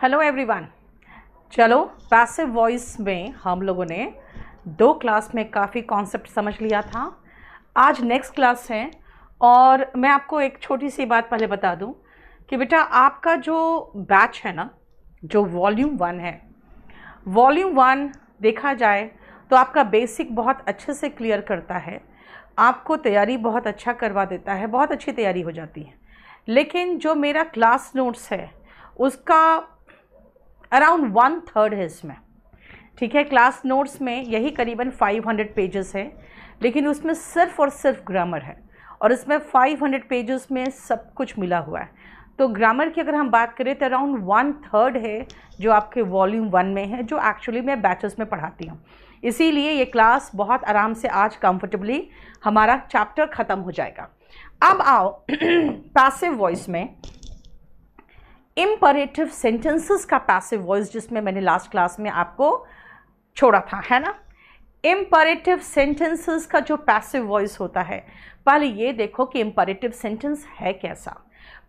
Hello everyone. चलो, passive voice में हम लोगों ने 2 क्लास में काफ़ी कॉन्सेप्ट समझ लिया था। आज नेक्स्ट क्लास है और मैं आपको एक छोटी सी बात पहले बता दूं कि बेटा आपका जो बैच है ना, जो वॉल्यूम 1 है, वॉल्यूम 1 देखा जाए तो आपका बेसिक बहुत अच्छे से क्लियर करता है, आपको तैयारी बहुत अच्छा करवा देता है, बहुत अच्छी तैयारी हो जाती है। लेकिन जो मेरा क्लास नोट्स है उसका अराउंड 1/3 है इसमें, ठीक है। क्लास नोट्स में यही करीबन 500 पेजेस है, लेकिन उसमें सिर्फ और सिर्फ ग्रामर है और इसमें 500 पेजेस में सब कुछ मिला हुआ है। तो ग्रामर की अगर हम बात करें तो अराउंड 1/3 है जो आपके वॉल्यूम 1 में है, जो एक्चुअली मैं बैचेस में पढ़ाती हूँ। इसीलिए ये क्लास बहुत आराम से आज कंफर्टेबली हमारा चैप्टर ख़त्म हो जाएगा। अब आओ पैसिव वॉइस में इम्परेटिव सेंटेंसेस का पैसिव वॉइस, जिसमें मैंने लास्ट क्लास में आपको छोड़ा था, है ना। इम्परेटिव सेंटेंसेस का जो पैसिव वॉइस होता है, पहले ये देखो कि इम्परेटिव सेंटेंस है कैसा।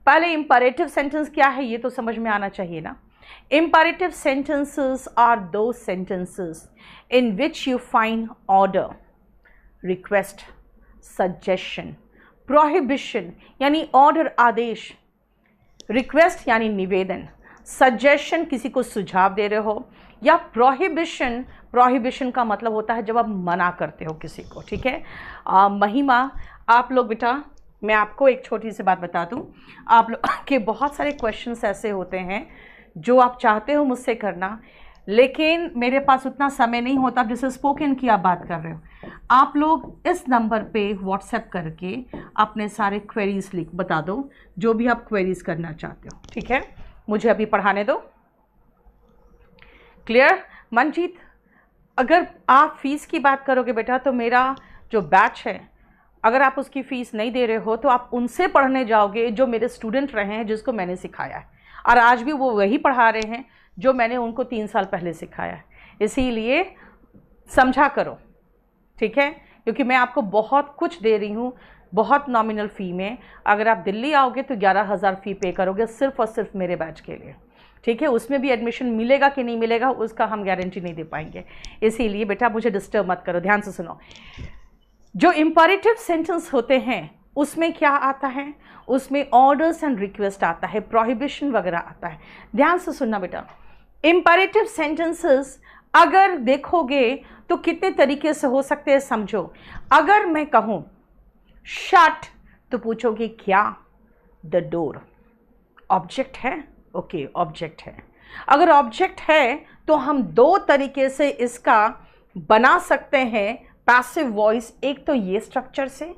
पहले इम्परेटिव सेंटेंस क्या है ये तो समझ में आना चाहिए ना। Imperative sentences are those sentences in which you find order, request, suggestion, prohibition यानी ऑर्डर आदेश, रिक्वेस्ट यानी निवेदन, सजेशन किसी को सुझाव दे रहे हो, या प्रोहिबिशन का मतलब होता है जब आप मना करते हो किसी को, ठीक है। महिमा, आप लोग बेटा, मैं आपको एक छोटी सी बात बता दूं, आप लोग के बहुत सारे क्वेश्चंस ऐसे होते हैं जो आप चाहते हो मुझसे करना, लेकिन मेरे पास उतना समय नहीं होता। जैसे स्पोकन की आप बात कर रहे हो, आप लोग इस नंबर पे व्हाट्सएप करके अपने सारे क्वेरीज बता दो, जो भी आप क्वेरीज करना चाहते हो, ठीक है। मुझे अभी पढ़ाने दो। क्लियर? मनजीत, अगर आप फीस की बात करोगे बेटा तो मेरा जो बैच है, अगर आप उसकी फ़ीस नहीं दे रहे हो तो आप उनसे पढ़ने जाओगे जो मेरे स्टूडेंट रहे हैं, जिसको मैंने सिखाया है, और आज भी वो वही पढ़ा रहे हैं जो मैंने उनको 3 साल पहले सिखाया है। इसीलिए समझा करो, ठीक है, क्योंकि मैं आपको बहुत कुछ दे रही हूँ बहुत नॉमिनल फ़ी में। अगर आप दिल्ली आओगे तो 11,000 फ़ी पे करोगे सिर्फ और सिर्फ मेरे बैच के लिए, ठीक है। उसमें भी एडमिशन मिलेगा कि नहीं मिलेगा उसका हम गारंटी नहीं दे पाएंगे। इसीलिए बेटा मुझे डिस्टर्ब मत करो, ध्यान से सुनो। जो इम्परेटिव सेंटेंस होते हैं उसमें क्या आता है, उसमें ऑर्डर्स एंड रिक्वेस्ट आता है, प्रोहिबिशन वगैरह आता है। ध्यान से सुनना बेटा, इम्परेटिव सेंटेंसेस अगर देखोगे तो कितने तरीके से हो सकते हैं, समझो। अगर मैं कहूँ शट तो पूछोगे क्या? The door. ऑब्जेक्ट है? ओके, ऑब्जेक्ट है। अगर ऑब्जेक्ट है तो हम 2 तरीके से इसका बना सकते हैं पैसिव वॉइस, एक तो ये स्ट्रक्चर से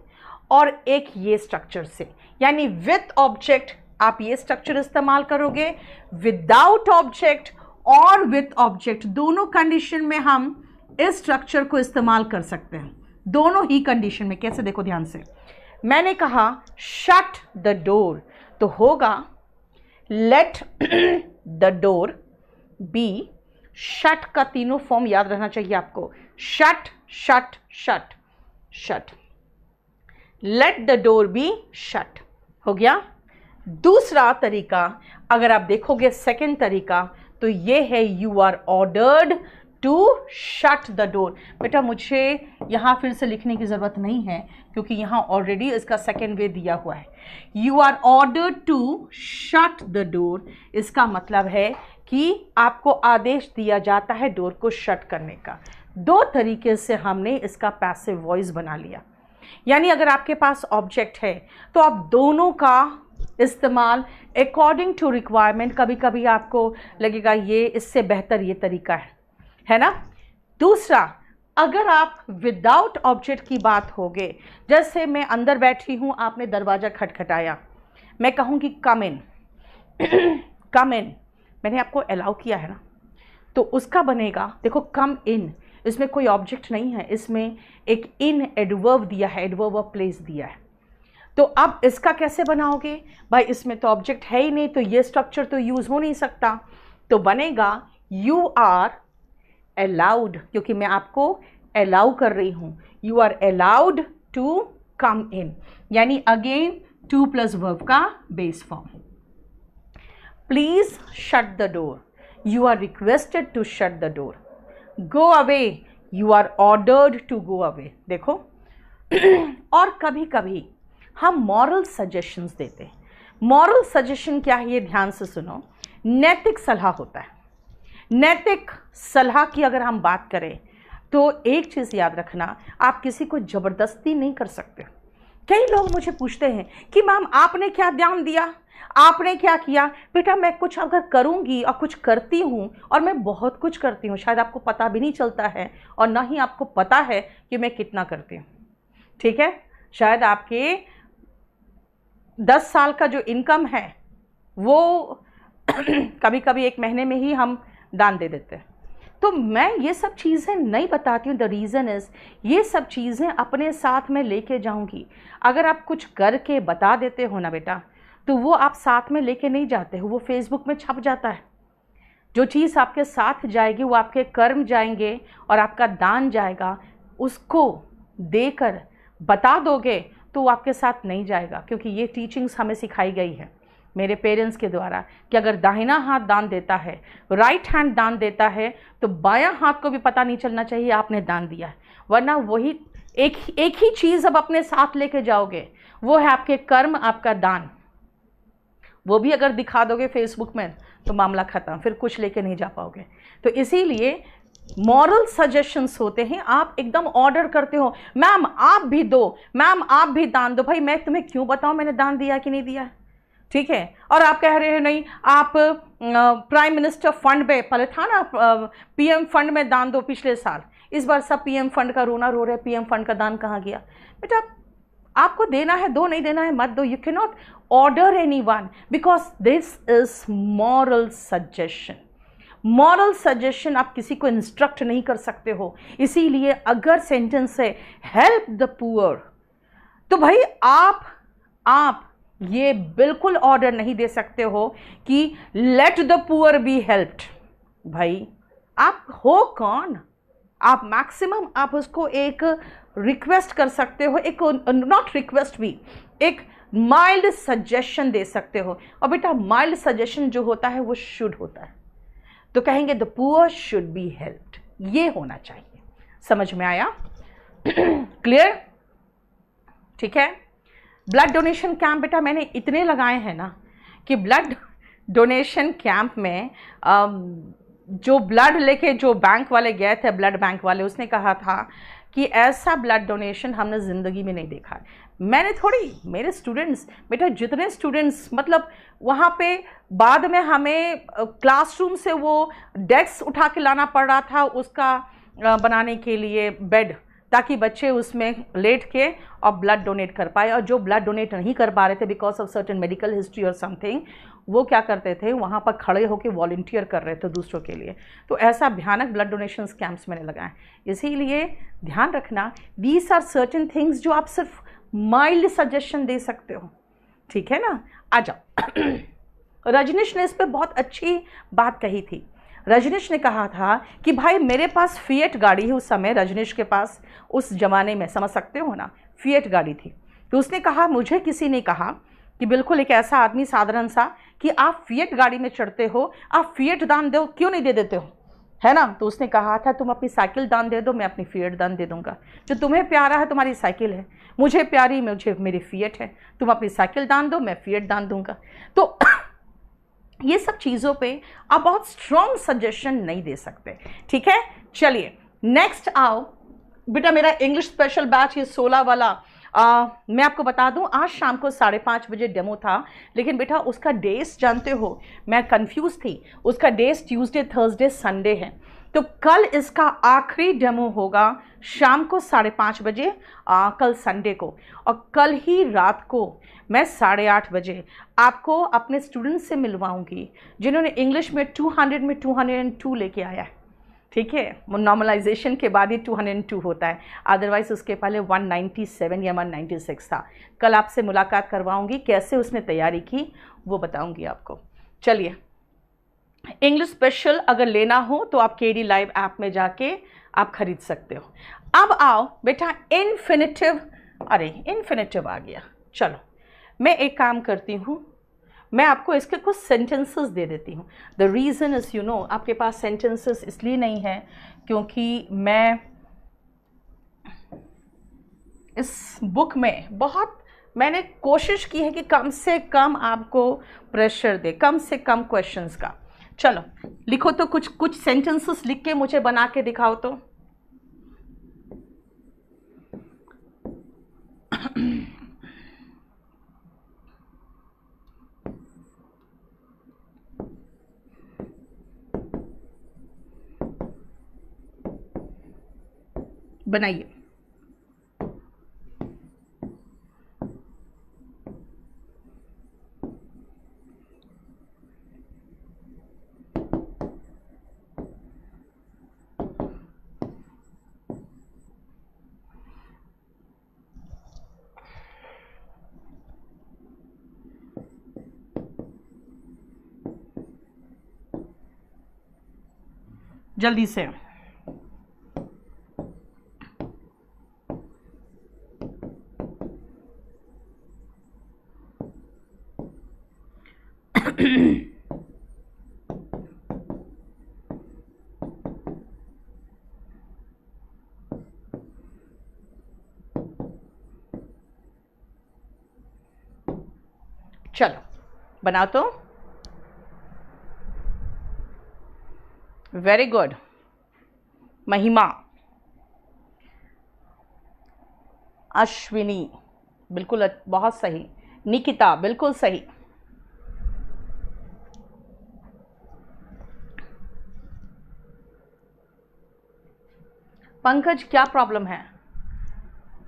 और एक ये स्ट्रक्चर से। यानी विथ ऑब्जेक्ट आप ये स्ट्रक्चर इस्तेमाल करोगे, विदाउट ऑब्जेक्ट और विथ ऑब्जेक्ट, दोनों कंडीशन में हम इस स्ट्रक्चर को इस्तेमाल कर सकते हैं। दोनों ही कंडीशन में। कैसे? देखो ध्यान से। मैंने कहा शट द डोर तो होगा let the door be. Shut का तीनों फॉर्म याद रहना चाहिए आपको, shut shut shut shut. Let the door be shut हो गया। दूसरा तरीका अगर आप देखोगे, सेकेंड तरीका, तो ये है you are ordered to shut the door. बेटा मुझे यहाँ फिर से लिखने की ज़रूरत नहीं है क्योंकि यहाँ ऑलरेडी इसका सेकेंड वे दिया हुआ है। You are ordered to shut the door, इसका मतलब है कि आपको आदेश दिया जाता है डोर को शट करने का। 2 तरीके से हमने इसका पैसिव वॉइस बना लिया। यानी अगर आपके पास ऑब्जेक्ट है तो आप दोनों का इस्तेमाल अकॉर्डिंग टू रिक्वायरमेंट, कभी कभी आपको लगेगा ये इससे बेहतर ये तरीका है ना। दूसरा, अगर आप विदाउट ऑब्जेक्ट की बात होगे, जैसे मैं अंदर बैठी हूँ, आपने दरवाज़ा खटखटाया, मैं कहूँगी कम इन कम इन, मैंने आपको अलाउ किया है ना, तो उसका बनेगा, देखो कम इन, इसमें कोई ऑब्जेक्ट नहीं है, इसमें एक इन एडवर्ब दिया है, एडवर्ब ऑफ प्लेस दिया है। तो अब इसका कैसे बनाओगे भाई? इसमें तो ऑब्जेक्ट है ही नहीं, तो ये स्ट्रक्चर तो यूज़ हो नहीं सकता। तो बनेगा यू आर अलाउड, क्योंकि मैं आपको अलाउ कर रही हूँ, you are allowed to come in, यानी अगेन 2 प्लस वर्ब का base form. Please shut the door, you are requested to shut the door, go away, you are ordered to go away. देखो और कभी कभी हम मॉरल सजेशंस देते हैं। Moral suggestion क्या है, ये ध्यान से सुनो। नैतिक सलाह होता है। नैतिक सलाह की अगर हम बात करें तो एक चीज़ याद रखना, आप किसी को ज़बरदस्ती नहीं कर सकते। कई लोग मुझे पूछते हैं कि मैम आपने क्या ध्यान दिया, आपने क्या किया। बेटा मैं कुछ अगर करूँगी और कुछ करती हूँ, और मैं बहुत कुछ करती हूँ, शायद आपको पता भी नहीं चलता है और ना ही आपको पता है कि मैं कितना करती हूँ। ठीक है, शायद आपके 10 साल का जो इनकम है वो कभी कभी एक महीने में ही हम दान दे देते हैं। तो मैं ये सब चीज़ें नहीं बताती हूँ। द रीज़न इज़, ये सब चीज़ें अपने साथ में लेके जाऊँगी। अगर आप कुछ करके बता देते हो ना बेटा, तो वो आप साथ में लेके नहीं जाते हो, वो फेसबुक में छप जाता है। जो चीज़ आपके साथ जाएगी वो आपके कर्म जाएंगे और आपका दान जाएगा। उसको देकर बता दोगे तो वो आपके साथ नहीं जाएगा, क्योंकि ये टीचिंग्स हमें सिखाई गई है मेरे पेरेंट्स के द्वारा कि अगर दाहिना हाथ दान देता है, राइट हैंड दान देता है, तो बायां हाथ को भी पता नहीं चलना चाहिए आपने दान दिया है, वरना वही एक ही चीज़ अब अपने साथ लेके जाओगे, वो है आपके कर्म, आपका दान। वो भी अगर दिखा दोगे फेसबुक में तो मामला ख़त्म, फिर कुछ लेके नहीं जा पाओगे। तो इसीलिए मॉरल सजेशंस होते हैं। आप एकदम ऑर्डर करते हो, मैम आप भी दो, मैम आप भी दान दो। भाई मैं तुम्हें क्यों बताऊं मैंने दान दिया कि नहीं दिया, ठीक है। और आप कह रहे हो नहीं आप प्राइम मिनिस्टर फंड में, पहले था ना पीएम फंड में दान दो पिछले साल, इस बार सब पीएम फंड का रोना रो रहे, पीएम फंड का दान कहाँ गया। बेटा आपको देना है दो, नहीं देना है मत दो। You can not order anyone because this is moral suggestion. Moral suggestion आप किसी को इंस्ट्रक्ट नहीं कर सकते हो। इसीलिए अगर सेंटेंस है हेल्प द पुअर, तो भाई आप ये बिल्कुल ऑर्डर नहीं दे सकते हो कि let the poor be helped. भाई आप हो कौन? आप मैक्सिमम आप उसको एक रिक्वेस्ट कर सकते हो, एक नॉट रिक्वेस्ट भी, एक माइल्ड सजेशन दे सकते हो। और बेटा माइल्ड सजेशन जो होता है वो शुड होता है, तो कहेंगे the poor should be helped, ये होना चाहिए। समझ में आया? क्लियर? ठीक है। ब्लड डोनेशन कैंप बेटा मैंने इतने लगाए हैं ना कि ब्लड डोनेशन कैंप में जो ब्लड लेके जो बैंक वाले गए थे, ब्लड बैंक वाले, उसने कहा था कि ऐसा ब्लड डोनेशन हमने ज़िंदगी में नहीं देखा है। मैंने थोड़ी, मेरे स्टूडेंट्स बेटा जितने स्टूडेंट्स, मतलब वहाँ पे बाद में हमें क्लासरूम से वो डेस्क उठा के लाना पड़ रहा था उसका बनाने के लिए बेड, ताकि बच्चे उसमें लेट के और ब्लड डोनेट कर पाए। और जो ब्लड डोनेट नहीं कर पा रहे थे because of certain medical history और समथिंग, वो क्या करते थे वहाँ पर खड़े होकर वॉलंटियर कर रहे थे दूसरों के लिए। तो ऐसा भयानक ब्लड डोनेशन कैंप्स मैंने लगाए। इसीलिए ध्यान रखना, दीज आर सर्टेन थिंग्स जो आप सिर्फ माइल्ड सजेशन दे सकते हो, ठीक है ना। आ जाओ। रजनीश ने इस पर बहुत अच्छी बात कही थी। रजनीश ने कहा था कि भाई मेरे पास फिएट गाड़ी है। उस समय रजनीश के पास, उस ज़माने में समझ सकते हो ना, फिएट गाड़ी थी। तो उसने कहा, मुझे किसी ने कहा कि बिल्कुल एक ऐसा आदमी साधारण सा कि आप फिएट गाड़ी में चढ़ते हो, आप फिएट दान दो, क्यों नहीं दे देते हो, है ना। तो उसने कहा था तुम अपनी साइकिल दान दे दो, मैं अपनी फिएट दान दे दूंगा। जो तुम्हें प्यारा है तुम्हारी साइकिल है, मुझे प्यारी मुझे मेरी फिएट है। तुम अपनी साइकिल दान दो, मैं फिएट दान दूंगा। तो ये सब चीज़ों पे आप बहुत स्ट्रॉन्ग सजेशन नहीं दे सकते, ठीक है। चलिए नेक्स्ट आओ बेटा, मेरा इंग्लिश स्पेशल बैच ये 16 वाला मैं आपको बता दूं, आज शाम को 5:30 बजे डेमो था, लेकिन बेटा उसका डेज जानते हो, मैं कंफ्यूज थी। उसका डेज ट्यूसडे, थर्सडे, संडे है। तो कल इसका आखिरी डेमो होगा शाम को 5:30 बजे, कल संडे को। और कल ही रात को मैं 8:30 बजे आपको अपने स्टूडेंट्स से मिलवाऊंगी जिन्होंने इंग्लिश में 200 में 202 लेके आया है, ठीक है। नॉर्मलाइजेशन के बाद ही 202 होता है, अदरवाइज उसके पहले 197 या 196 था। कल आपसे मुलाकात करवाऊंगी, कैसे उसने तैयारी की वो बताऊंगी आपको। चलिए, इंग्लिश स्पेशल अगर लेना हो तो आप केडी लाइव ऐप में जाके आप खरीद सकते हो। अब आओ बेटा इन्फिनिटिव, अरे इन्फिनिटिव आ गया। चलो मैं एक काम करती हूँ, मैं आपको इसके कुछ सेंटेंसेस दे देती हूँ। The reason is you know आपके पास सेंटेंसेस इसलिए नहीं है क्योंकि मैं इस बुक में बहुत मैंने कोशिश की है कि कम से कम आपको प्रेशर दे, कम से कम क्वेश्चंस का। चलो लिखो तो, कुछ सेंटेंसेस लिख के मुझे बना के दिखाओ तो। बनाइए। जल्दी से। चलो बनाओ तो। Very good. महिमा, अश्विनी बिल्कुल बहुत सही, निकिता बिल्कुल सही, पंकज क्या प्रॉब्लम है,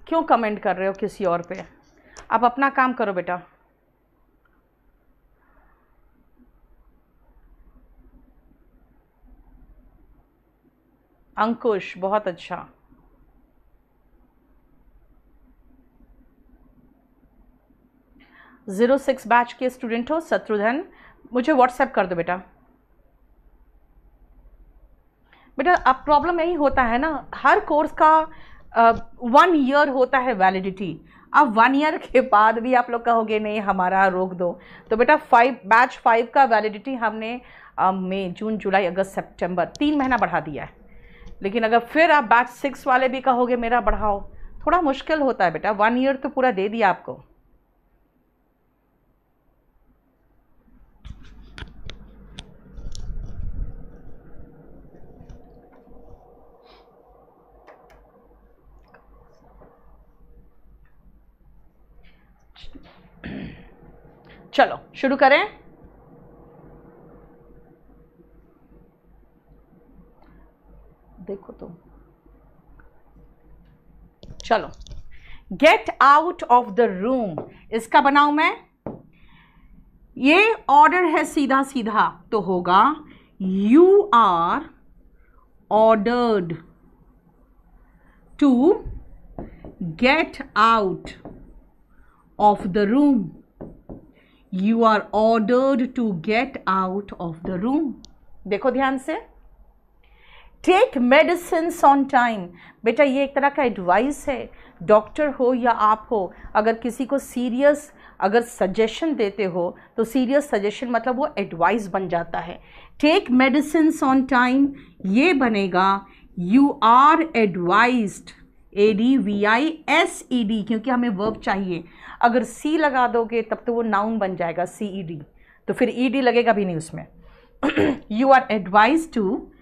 क्यों कमेंट कर रहे हो किसी और पे? आप अपना काम करो बेटा। अंकुश बहुत अच्छा। जीरो 6 बैच के स्टूडेंट हो, शत्रुघ्न मुझे व्हाट्सएप कर दो बेटा। बेटा अब प्रॉब्लम यही होता है ना, हर कोर्स का 1 ईयर होता है वैलिडिटी। अब 1 ईयर के बाद भी आप लोग कहोगे नहीं हमारा रोक दो, तो बेटा बैच 5 का वैलिडिटी हमने मई जून जुलाई अगस्त सितंबर 3 महीना बढ़ा दिया है। लेकिन अगर फिर आप बैच 6 वाले भी कहोगे मेरा बढ़ाओ, थोड़ा मुश्किल होता है बेटा। 1 ईयर तो पूरा दे दिया आपको। चलो शुरू करें। देखो तो, चलो gate out of the room, इसका बनाऊं मैं। ये ऑर्डर है सीधा सीधा, तो होगा you are ordered to get out of the room. You are ordered to get out of the room. देखो ध्यान से। टेक मेडिसिन ऑन टाइम, बेटा ये एक तरह का एडवाइस है। डॉक्टर हो या आप हो, अगर किसी को सीरियस अगर सजेशन देते हो तो सीरियस सजेशन मतलब वो एडवाइस बन जाता है। टेक मेडिसिन ऑन टाइम, ये बनेगा यू आर एडवाइज्ड, ADVISED, क्योंकि हमें वर्ब चाहिए। अगर सी लगा दोगे तब तो वो नाउन बन जाएगा CED, तो फिर ED लगेगा भी नहीं उसमें। You are advised to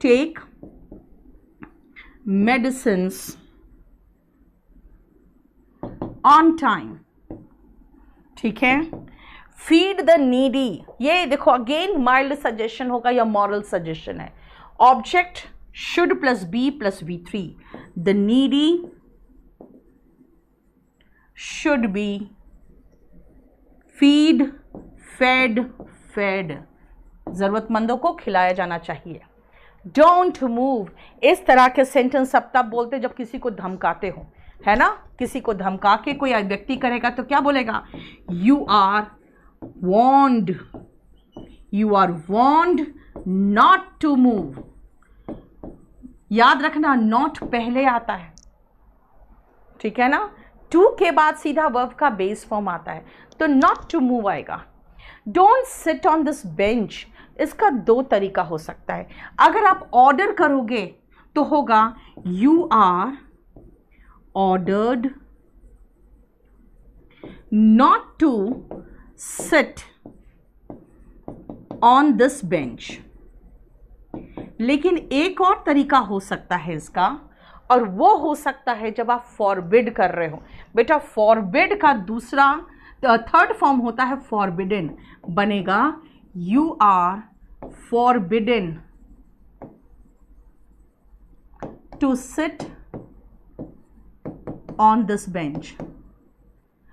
take medicines on time, ठीक है। feed the needy, ये देखो अगेन माइल्ड सजेशन होगा या मॉरल सजेशन है। Object should plus be plus V3, the needy should be feed, fed, fed, जरूरतमंदों को खिलाया जाना चाहिए। डोंट मूव, इस तरह के सेंटेंस अब तब बोलते जब किसी को धमकाते हो, है ना। किसी को धमका के कोई व्यक्ति करेगा तो क्या बोलेगा? You are warned, you are warned not to move. याद रखना नॉट पहले आता है, ठीक है ना। टू के बाद सीधा वर्ब का बेस फॉर्म आता है, तो नॉट टू मूव आएगा। Don't sit on this bench, इसका दो तरीका हो सकता है। अगर आप ऑर्डर करोगे तो होगा you are ordered not to sit on this bench. लेकिन एक और तरीका हो सकता है इसका, और वो हो सकता है जब आप फॉरबिड कर रहे हो। बेटा फॉरबिड का दूसरा थर्ड फॉर्म होता है फॉरबिडन, बनेगा you are forbidden to sit on this bench.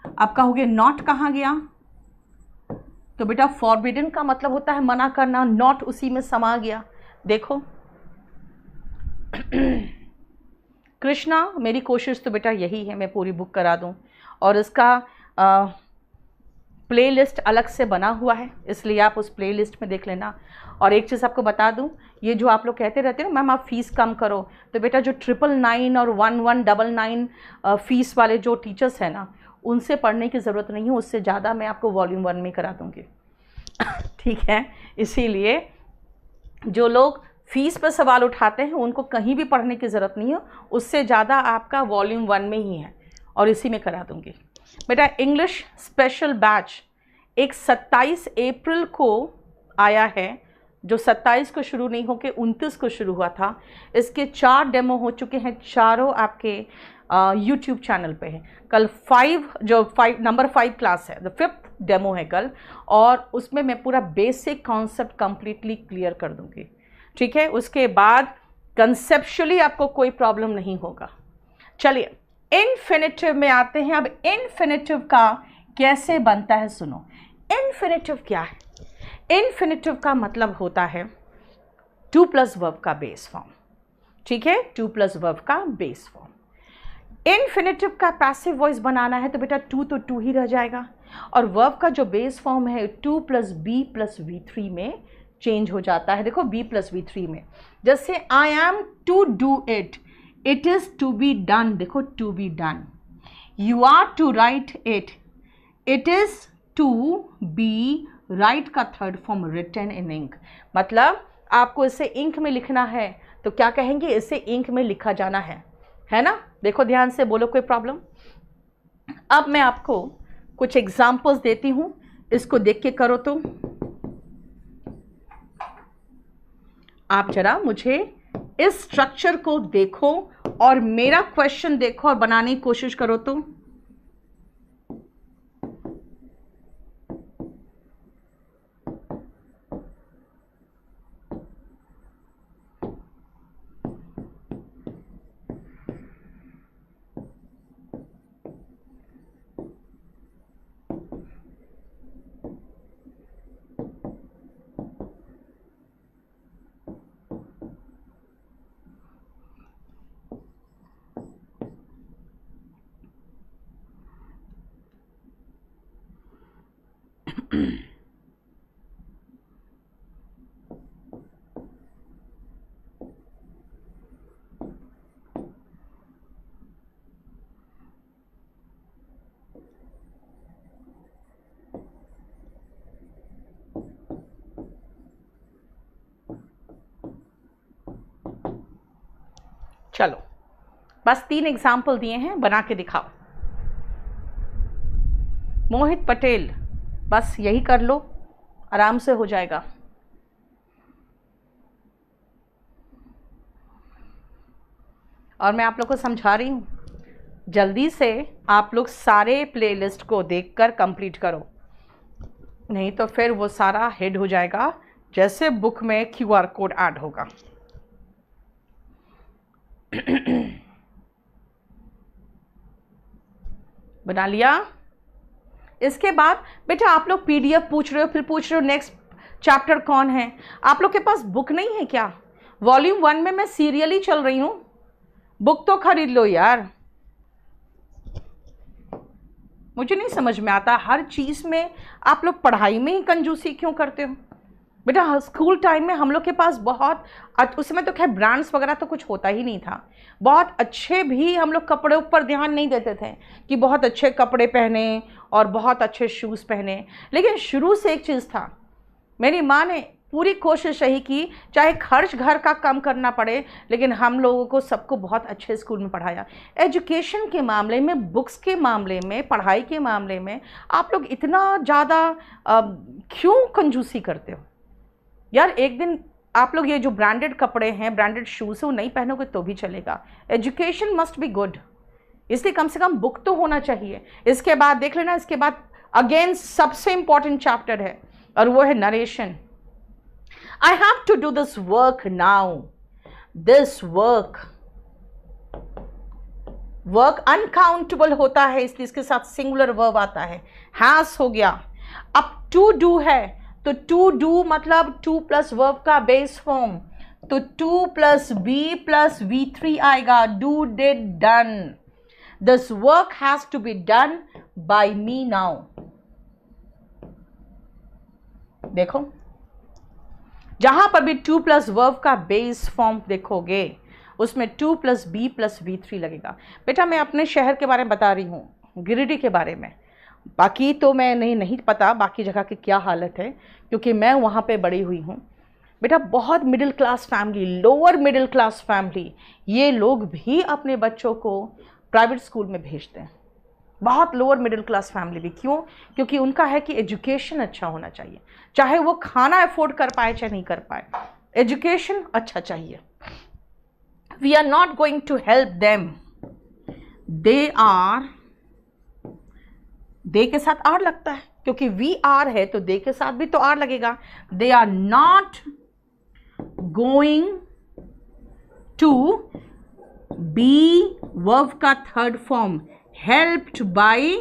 अब कहोगे नॉट कहाँ गया, तो बेटा फॉरबिडन का मतलब होता है मना करना, नॉट उसी में समा गया। देखो कृष्णा, मेरी कोशिश तो बेटा यही है मैं पूरी बुक करा दूं, और इसका प्लेलिस्ट अलग से बना हुआ है, इसलिए आप उस प्लेलिस्ट में देख लेना। और एक चीज़ आपको बता दूं, ये जो आप लोग कहते रहते हो मैम आप फ़ीस कम करो, तो बेटा जो 999 और 1199 फ़ीस वाले जो टीचर्स हैं ना, उनसे पढ़ने की ज़रूरत नहीं है, उससे ज़्यादा मैं आपको वॉल्यूम 1 में करा दूँगी। ठीक है, इसीलिए जो लोग फ़ीस पर सवाल उठाते हैं उनको कहीं भी पढ़ने की ज़रूरत नहीं है, उससे ज़्यादा आपका वॉल्यूम 1 में ही है, और इसी में करा दूँगी। बेटा इंग्लिश स्पेशल बैच एक 27 अप्रैल को आया है, जो 27 को शुरू नहीं होकर 29 को शुरू हुआ था। इसके 4 डेमो हो चुके हैं, चारों आपके यूट्यूब चैनल पे है। कल नंबर 5 क्लास है, द 5th डेमो है कल, और उसमें मैं पूरा बेसिक कॉन्सेप्ट कंप्लीटली क्लियर कर दूंगी। ठीक है, उसके बाद कंसेप्चुअली आपको कोई प्रॉब्लम नहीं होगा। चलिए इन्फिनिटिव में आते हैं। अब इन्फिनिटिव का कैसे बनता है सुनो। इन्फिनिटिव क्या है? इन्फिनिटिव का मतलब होता है 2 प्लस वर्ब का बेस फॉर्म। ठीक है, 2 प्लस वर्ब का बेस फॉर्म। इन्फिनिटिव का पैसिव वॉइस बनाना है तो बेटा 2 तो 2 ही रह जाएगा, और वर्ब का जो बेस फॉर्म है 2 प्लस बी प्लस V3 में चेंज हो जाता है। देखो बी प्लस V3 में, जैसे I am to do it, it is to be done. देखो to be done. You are to write it, it is to be write का third form written in ink. मतलब आपको इसे ink में लिखना है तो क्या कहेंगे, इसे इंक में लिखा जाना है ना। देखो ध्यान से बोलो, कोई प्रॉब्लम? अब मैं आपको कुछ एग्जाम्पल्स देती हूँ, इसको देख के करो। तो आप जरा मुझे इस स्ट्रक्चर को देखो और मेरा क्वेश्चन देखो और बनाने की कोशिश करो। तो चलो बस 3 एग्जाम्पल दिए हैं, बना के दिखाओ। मोहित पटेल, बस यही कर लो, आराम से हो जाएगा। और मैं आप लोग को समझा रही हूँ, जल्दी से आप लोग सारे प्लेलिस्ट को देखकर कंप्लीट करो, नहीं तो फिर वो सारा हेड हो जाएगा जैसे बुक में QR कोड ऐड होगा। बना लिया? इसके बाद बेटा आप लोग PDF पूछ रहे हो, फिर पूछ रहे हो नेक्स्ट चैप्टर कौन है। आप लोग के पास बुक नहीं है क्या? वॉल्यूम 1 में मैं सीरियली चल रही हूँ, बुक तो खरीद लो यार। मुझे नहीं समझ में आता हर चीज़ में आप लोग पढ़ाई में ही कंजूसी क्यों करते हो। बेटा स्कूल टाइम में हम लोग के पास बहुत, उस समय तो खैर ब्रांड्स वगैरह तो कुछ होता ही नहीं था, बहुत अच्छे भी हम लोग कपड़े ऊपर ध्यान नहीं देते थे कि बहुत अच्छे कपड़े पहने और बहुत अच्छे शूज़ पहने। लेकिन शुरू से एक चीज़ था, मेरी माँ ने पूरी कोशिश यही की, चाहे खर्च घर का कम करना पड़े, लेकिन हम लोगों को सबको बहुत अच्छे स्कूल में पढ़ाया। एजुकेशन के मामले में, बुक्स के मामले में, पढ़ाई के मामले में आप लोग इतना ज़्यादा क्यों कंजूसी करते हो यार? एक दिन आप लोग ये जो ब्रांडेड कपड़े हैं, ब्रांडेड शूज़ हैं, वो नहीं पहनोगे तो भी चलेगा। एजुकेशन मस्ट बी गुड, इसलिए कम से कम बुक तो होना चाहिए। इसके बाद देख लेना, इसके बाद अगेन सबसे इंपॉर्टेंट चैप्टर है और वो है narration. I have to do this work now, this work uncountable होता है, इसलिए इसके साथ सिंगुलर वर्ब आता है, हैज हो गया। अब टू डू है तो टू डू मतलब टू प्लस वर्ब का बेस फॉर्म, तो to plus be plus V3 आएगा, do did done. This work has to be done by me now. देखो जहां पर भी टू प्लस वर्ब का बेस फॉर्म देखोगे उसमें to plus be plus V3 लगेगा। बेटा मैं अपने शहर के बारे में बता रही हूँ, गिरिडीह के बारे में, बाकी तो मैं नहीं पता बाकी जगह की क्या हालत है, क्योंकि मैं वहाँ पे बड़ी हुई हूँ। बेटा बहुत middle class family, lower middle class family, ये लोग भी अपने बच्चों को प्राइवेट स्कूल में भेजते हैं। बहुत लोअर मिडिल क्लास फैमिली भी, क्यों? क्योंकि उनका है कि एजुकेशन अच्छा होना चाहिए, चाहे वो खाना अफोर्ड कर पाए चाहे नहीं कर पाए, एजुकेशन अच्छा चाहिए। We are not going to help them, they are, they के साथ आर लगता है क्योंकि वी आर है तो दे के साथ भी तो आर लगेगा। They are not going to be, verb का थर्ड फॉर्म हेल्प्ड बाय,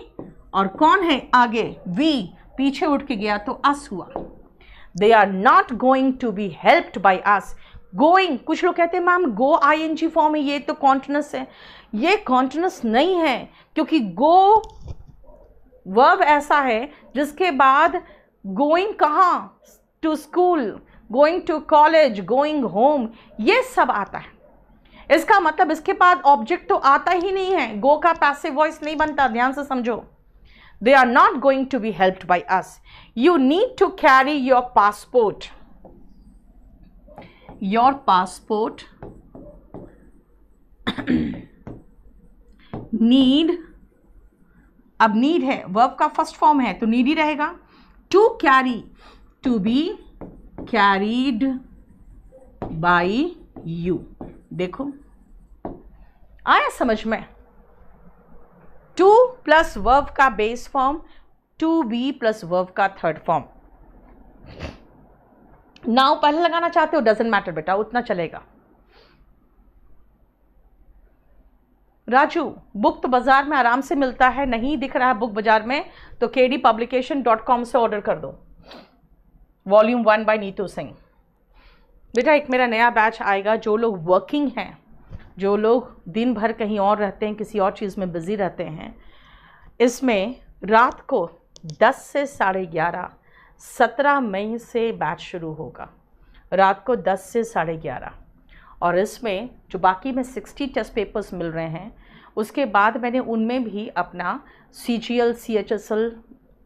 और कौन है आगे? वी, पीछे उठ के गया तो अस हुआ। They are not going to be helped by us. Going, कुछ लोग कहते हैं मैम गो ING फॉर्म है, ये तो कॉन्टिन्यूस है। ये कॉन्टिन्यूस नहीं है, क्योंकि गो वर्ब ऐसा है जिसके बाद गोइंग कहाँ? To school, going to college, going home, ये सब आता है। इसका मतलब इसके बाद ऑब्जेक्ट तो आता ही नहीं है, गो का पैसिव वॉइस नहीं बनता, ध्यान से समझो। They are not going to be helped by us. You need to carry your passport, your passport need, अब नीड है, वर्ब का फर्स्ट फॉर्म है तो नीड ही रहेगा। To carry, to be carried by you. देखो आया समझ में? टू प्लस वर्ब का base form, to be plus verb का थर्ड फॉर्म। नाउ पहले लगाना चाहते हो, डजंट मैटर बेटा, उतना चलेगा। राजू बुक तो बाजार में आराम से मिलता है, नहीं दिख रहा है बुक बाजार में तो kdpublication.com से ऑर्डर कर दो, वॉल्यूम 1 बाय नीतू सिंह। बेटा एक मेरा नया बैच आएगा, जो लोग वर्किंग हैं, जो लोग दिन भर कहीं और रहते हैं, किसी और चीज़ में बिजी रहते हैं, इसमें रात को 10 से 11:30, 17 मई से बैच शुरू होगा, रात को 10 से 11:30। और इसमें जो बाकी में 60 टेस्ट पेपर्स मिल रहे हैं, उसके बाद मैंने उनमें भी अपना CGL CHSL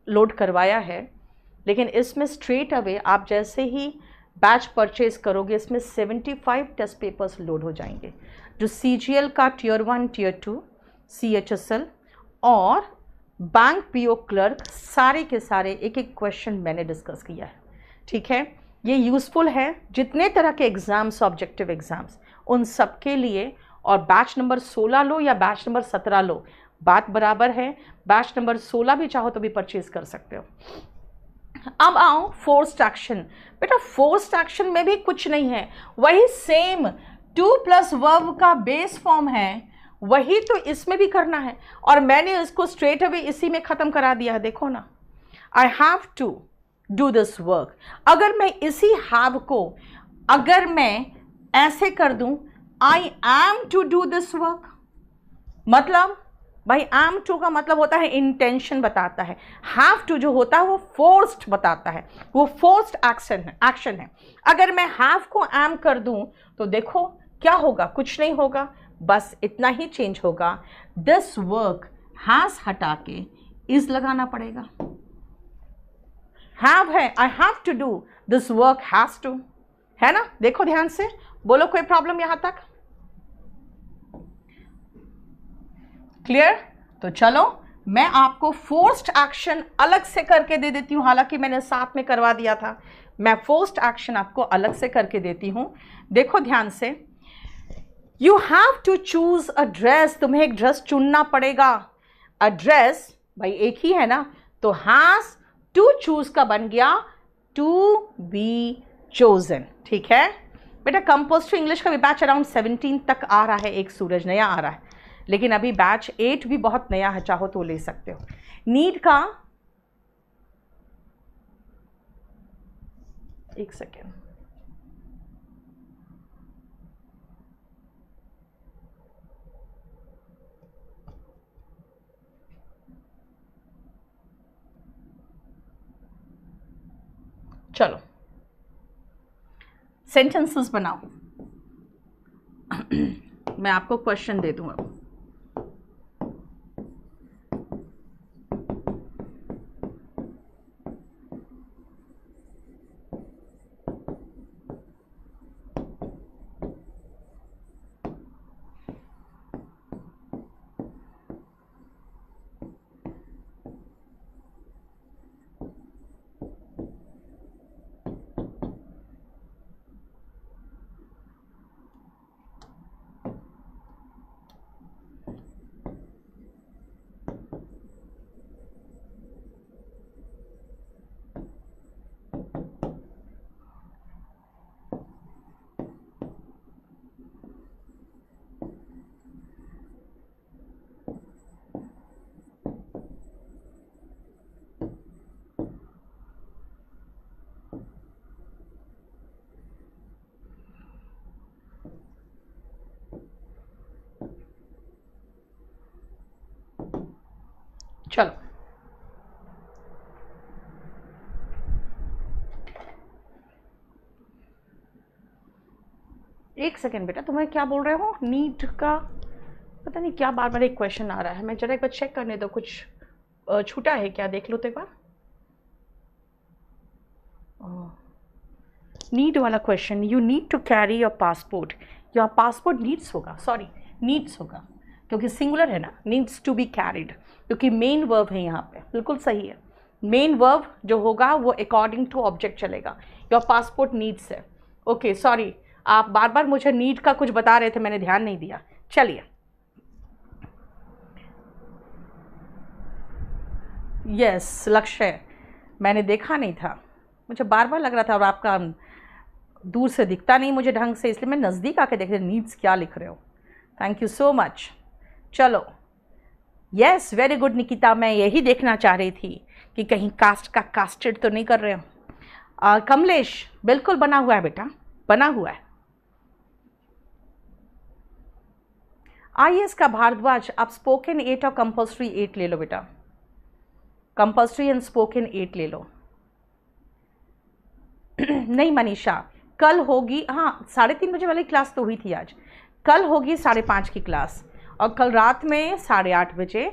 लोड करवाया है। लेकिन इसमें स्ट्रेट अवे आप जैसे ही बैच परचेज करोगे, इसमें 75 टेस्ट पेपर्स लोड हो जाएंगे, जो CGL का Tier 1 Tier 2 CHSL और बैंक PO क्लर्क, सारे के सारे एक एक क्वेश्चन मैंने डिस्कस किया है। ठीक है, ये यूज़फुल है जितने तरह के एग्ज़ाम्स, ऑब्जेक्टिव एग्ज़ाम्स, उन सब के लिए। और बैच नंबर 16 लो या बैच नंबर 17 लो, बात बराबर है। बैच नंबर 16 भी चाहो तो भी परचेज कर सकते हो। अब आओ फोर्स्ड एक्शन। बेटा फोर्स्ड एक्शन में भी कुछ नहीं है, वही सेम 2 प्लस वर्ब का बेस फॉर्म है, वही तो इसमें भी करना है। और मैंने इसको स्ट्रेट अवे इसी में ख़त्म करा दिया है, देखो ना, I have to do this work. अगर मैं इसी हैव को अगर मैं ऐसे कर दूं, I am to do this work, मतलब भाई am to का मतलब होता है इंटेंशन बताता है, have to जो होता है वो फोर्स्ड बताता है, वो फोर्स्ड एक्शन है। अगर मैं have को am कर दूं तो देखो क्या होगा, कुछ नहीं होगा, बस इतना ही चेंज होगा, दिस वर्क हैज हटा के इज लगाना पड़ेगा। हैव है I have to do, this work has to, है ना। देखो ध्यान से, बोलो कोई प्रॉब्लम यहां तक क्लियर। तो चलो मैं आपको फोर्स्ड एक्शन अलग से करके दे देती हूं, हालांकि मैंने साथ में करवा दिया था, मैं फोर्स्ड एक्शन आपको अलग से करके देती हूं। देखो ध्यान से, you have to choose a dress, तुम्हें एक ड्रेस चुनना पड़ेगा। अ ड्रेस भाई एक ही है ना, तो हैज टू चूज का बन गया टू बी चोजन, ठीक है बेटा। कंपोजिट इंग्लिश का भी बैच अराउंड 17 तक आ रहा है, एक सूरज नया आ रहा है, लेकिन अभी बैच 8 भी बहुत नया है, चाहो तो ले सकते हो। नीड का एक सेकेंड, चलो सेंटेंसेस बनाओ। मैं आपको क्वेश्चन दे दूं अब। चलो एक सेकेंड बेटा, तुम्हें क्या बोल रहे हो? नीट का पता नहीं क्या बार बार एक क्वेश्चन आ रहा है, मैं जरा एक बार चेक करने दो, कुछ छूटा है क्या, देख लो तो एक बार। नीड वाला question, you need to carry your passport, your passport needs होगा, सॉरी नीड्स होगा क्योंकि सिंगुलर है ना, नीड्स टू बी कैरिड, क्योंकि मेन वर्ब है यहाँ पे, बिल्कुल सही है। मेन वर्ब जो होगा वो अकॉर्डिंग टू ऑब्जेक्ट चलेगा, योर पासपोर्ट नीड्स है। ओके सॉरी, आप बार बार मुझे नीड का कुछ बता रहे थे, मैंने ध्यान नहीं दिया। चलिए यस लक्ष्य, मैंने देखा नहीं था, मुझे बार बार लग रहा था, और आपका दूर से दिखता नहीं मुझे ढंग से, इसलिए मैं नज़दीक आके देख रही, नीड्स क्या लिख रहे हो। Thank you so much. चलो यस वेरी गुड निकिता, मैं यही देखना चाह रही थी कि कहीं कास्ट का कास्टेड तो नहीं कर रहे हो। कमलेश बिल्कुल बना हुआ है बेटा, बना हुआ है। IAS का भारद्वाज, आप स्पोकन 8 और कंपल्सरी 8 ले लो बेटा, कंपल्सरी एंड स्पोकन 8 ले लो। नहीं मनीषा, कल होगी, हाँ 3:30 बजे वाली क्लास तो हुई थी आज, कल होगी 5:30 की क्लास, और कल रात में 8:30 बजे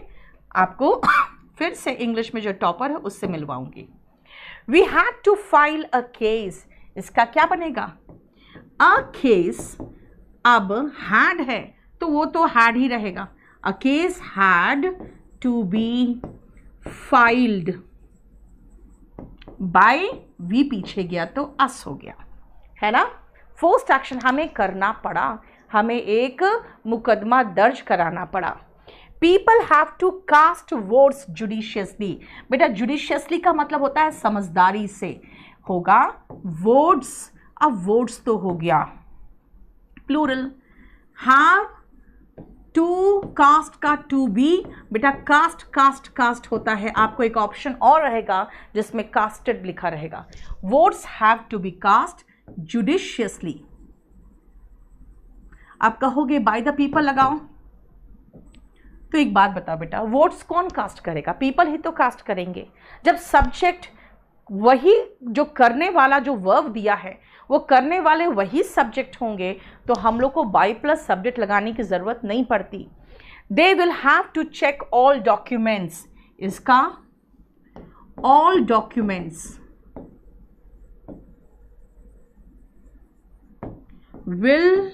आपको फिर से इंग्लिश में जो टॉपर है उससे मिलवाऊंगी। We had to file a case, इसका क्या बनेगा? अ केस, अब हैड है तो वो तो हैड ही रहेगा, a case had to be filed by, we पीछे गया तो अस हो गया, है ना। फोर्स्ड एक्शन हमें करना पड़ा, हमें एक मुकदमा दर्ज कराना पड़ा। People have to cast votes judiciously, बेटा जुडिशियसली का मतलब होता है समझदारी से, होगा वोट्स, अब वोट्स तो हो गया प्लूरल, हैव टू कास्ट का टू बी, बेटा कास्ट कास्ट कास्ट होता है, आपको एक ऑप्शन और रहेगा जिसमें कास्टेड लिखा रहेगा। Votes have to be cast judiciously, आप कहोगे बाय द पीपल लगाओ, तो एक बात बताओ बेटा, वोट्स कौन कास्ट करेगा? पीपल ही तो कास्ट करेंगे। जब सब्जेक्ट वही, जो करने वाला जो वर्ब दिया है वो करने वाले वही सब्जेक्ट होंगे, तो हम लोग को बाई प्लस सब्जेक्ट लगाने की ज़रूरत नहीं पड़ती। They will have to check all documents, इसका all documents will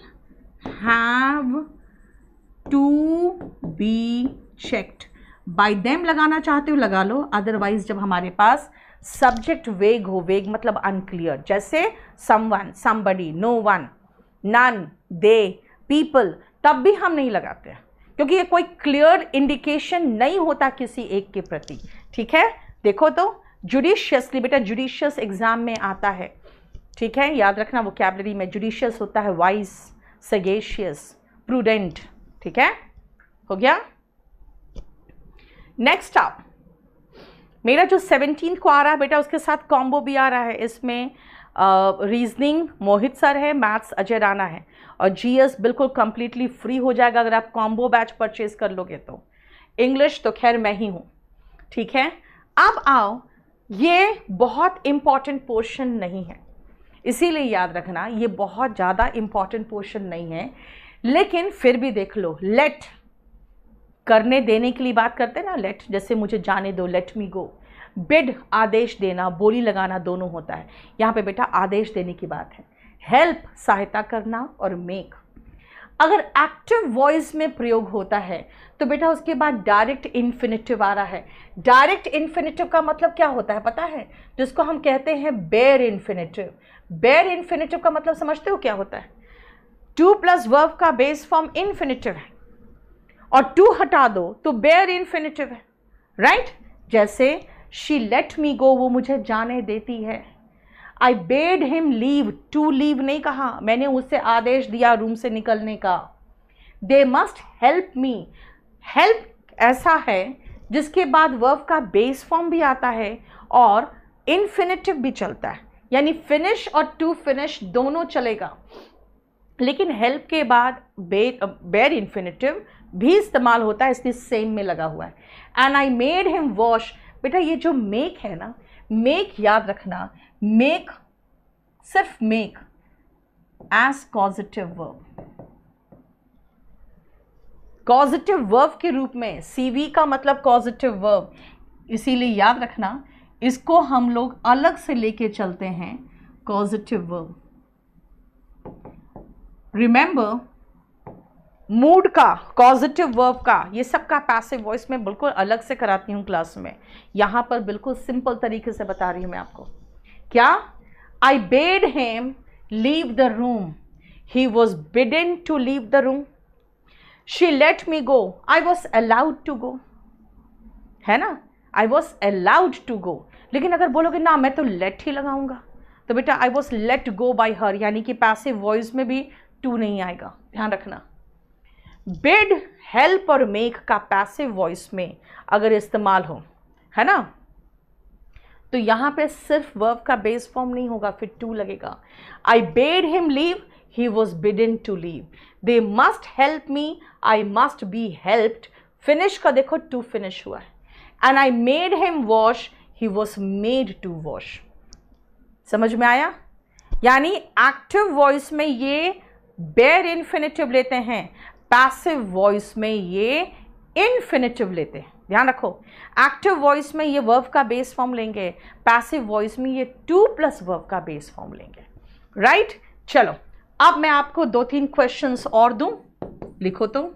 have to be checked by them. लगाना चाहते हो लगा लो, अदरवाइज जब हमारे पास सब्जेक्ट वेग हो, वेग मतलब अनक्लियर, जैसे someone, somebody, no one, none, they, people, तब भी हम नहीं लगाते क्योंकि ये कोई क्लियर इंडिकेशन नहीं होता किसी एक के प्रति। ठीक है, देखो तो जुडिशियसली, बेटा जुडिशियस एग्जाम में आता है, ठीक है, याद रखना वोकैबुलरी में जुडिशियस होता है वाइज, सगेशियस, प्रूडेंट। ठीक है, हो गया। नेक्स्ट आप, मेरा जो 17 को आ रहा है बेटा उसके साथ कॉम्बो भी आ रहा है। इसमें रीजनिंग मोहित सर है, मैथ्स अजय राणा है, और जीएस बिल्कुल कंप्लीटली फ्री हो जाएगा अगर आप कॉम्बो बैच परचेज कर लोगे तो। इंग्लिश तो खैर मैं ही हूँ। ठीक है, अब आओ, ये बहुत इंपॉर्टेंट पोर्शन नहीं है, इसीलिए याद रखना ये बहुत ज़्यादा इंपॉर्टेंट पोर्शन नहीं है, लेकिन फिर भी देख लो। लेट, करने देने के लिए बात करते हैं ना, लेट, जैसे मुझे जाने दो, लेट मी गो। बिड, आदेश देना, बोली लगाना दोनों होता है, यहाँ पे बेटा आदेश देने की बात है। हेल्प, सहायता करना, और मेक अगर एक्टिव वॉइस में प्रयोग होता है तो बेटा उसके बाद डायरेक्ट इन्फिनिटिव आ रहा है। डायरेक्ट इन्फिनिटिव का मतलब क्या होता है पता है? जिसको हम कहते हैं बेयर इन्फिनिटिव। बेयर इन्फिनिटिव का मतलब समझते हो क्या होता है? टू प्लस वर्ब का बेस फॉर्म इन्फिनिटिव है और टू हटा दो तो बेयर इन्फिनिटिव है, राइट? जैसे शी लेट मी गो, वो मुझे जाने देती है। I bade him leave, to leave नहीं कहा, मैंने उससे आदेश दिया रूम से निकलने का। दे मस्ट हेल्प मी, हेल्प ऐसा है जिसके बाद वर्ब का बेस फॉर्म भी आता है और इन्फिनिटिव भी चलता है, यानी फिनिश और टू फिनिश दोनों चलेगा, लेकिन हेल्प के बाद बेयर इन्फिनिटिव भी इस्तेमाल होता है, इसलिए सेम में लगा हुआ है। And I made him wash, बेटा ये जो मेक है ना, मेक याद रखना, मेक सिर्फ make as causative verb, causative verb के रूप में। सीवी का मतलब कॉजेटिव वर्ब, इसीलिए याद रखना इसको हम लोग अलग से लेके चलते हैं, कॉजेटिव वर्ब। रिमेंबर, मूड का, पॉजिटिव वर्ब का, ये सब का पैसिव वॉइस में बिल्कुल अलग से कराती हूँ क्लास में। यहाँ पर बिल्कुल सिंपल तरीके से बता रही हूँ मैं आपको। क्या? I bade him leave the room, he was bidden to leave the room. She let me go, I was allowed to go, है ना? I was allowed to go. लेकिन अगर बोलोगे ना मैं तो लेट ही लगाऊंगा, तो बेटा I was let go bye हर, यानी कि पैसिव वॉइस में भी टू नहीं आएगा, ध्यान रखना। बिड, हेल्प और मेक का पैसिव वॉइस में अगर इस्तेमाल हो, है ना, तो यहां पे सिर्फ वर्ब का बेस फॉर्म नहीं होगा, फिर टू लगेगा। I bade him leave, he was bidden to leave. They must help me, I must be helped. Finish का देखो टू फिनिश हुआ है। And I made him wash, he was made to wash. समझ में आया? यानी active voice में ये बेयर इन्फिनिटिव लेते हैं, पैसिव वॉइस में ये इन्फिनिटिव लेते हैं। ध्यान रखो, एक्टिव वॉइस में ये वर्ब का बेस फॉर्म लेंगे, पैसिव वॉइस में ये टू प्लस वर्ब का बेस फॉर्म लेंगे, राइट? चलो अब मैं आपको 2-3 क्वेश्चंस और दूं, लिखो तो।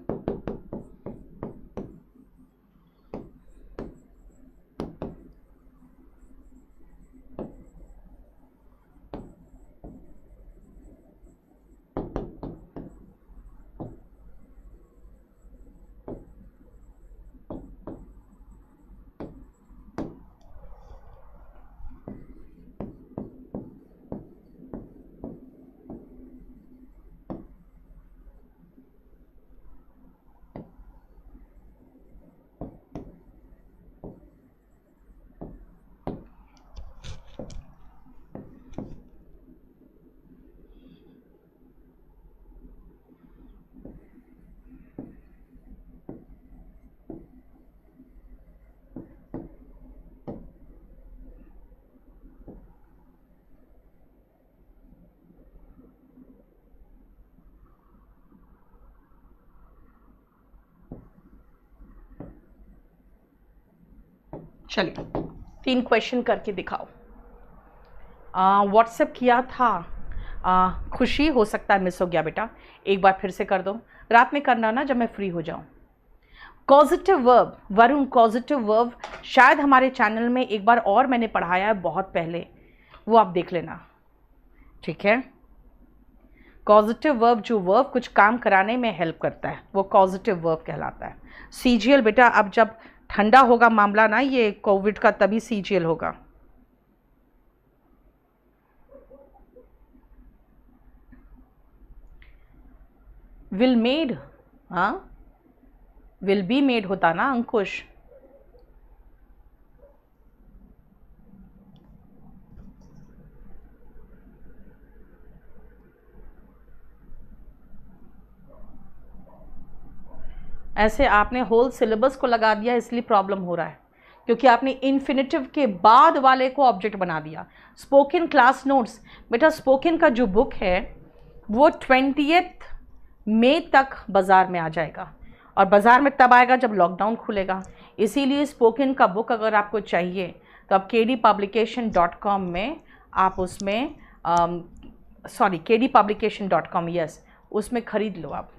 चलिए 3 क्वेश्चन करके दिखाओ। व्हाट्सएप किया था, खुशी, हो सकता है मिस हो गया बेटा, एक बार फिर से कर दो, रात में करना ना जब मैं फ्री हो जाऊं। Causative verb, Varun, causative verb शायद हमारे चैनल में एक बार और मैंने पढ़ाया है बहुत पहले, वो आप देख लेना, ठीक है। कॉजिटिव वर्ब जो वर्ब कुछ काम कराने में हेल्प करता है वो कॉजिटिव वर्ब कहलाता है। सीजीएल बेटा अब जब ठंडा होगा मामला ना ये कोविड का, तभी सीजीएल होगा। विल मेड, हाँ विल बी मेड होता ना अंकुश। ऐसे आपने होल सिलेबस को लगा दिया इसलिए प्रॉब्लम हो रहा है, क्योंकि आपने इन्फिनेटिव के बाद वाले को ऑब्जेक्ट बना दिया। स्पोकन क्लास नोट्स बेटा, स्पोकन का जो बुक है वो 20 मई तक बाज़ार में आ जाएगा, और बाज़ार में तब आएगा जब लॉकडाउन खुलेगा। इसीलिए स्पोकन का बुक अगर आपको चाहिए तो आप kdpublication.com में आप उसमें kdpublication.com, यस, उसमें ख़रीद लो आप।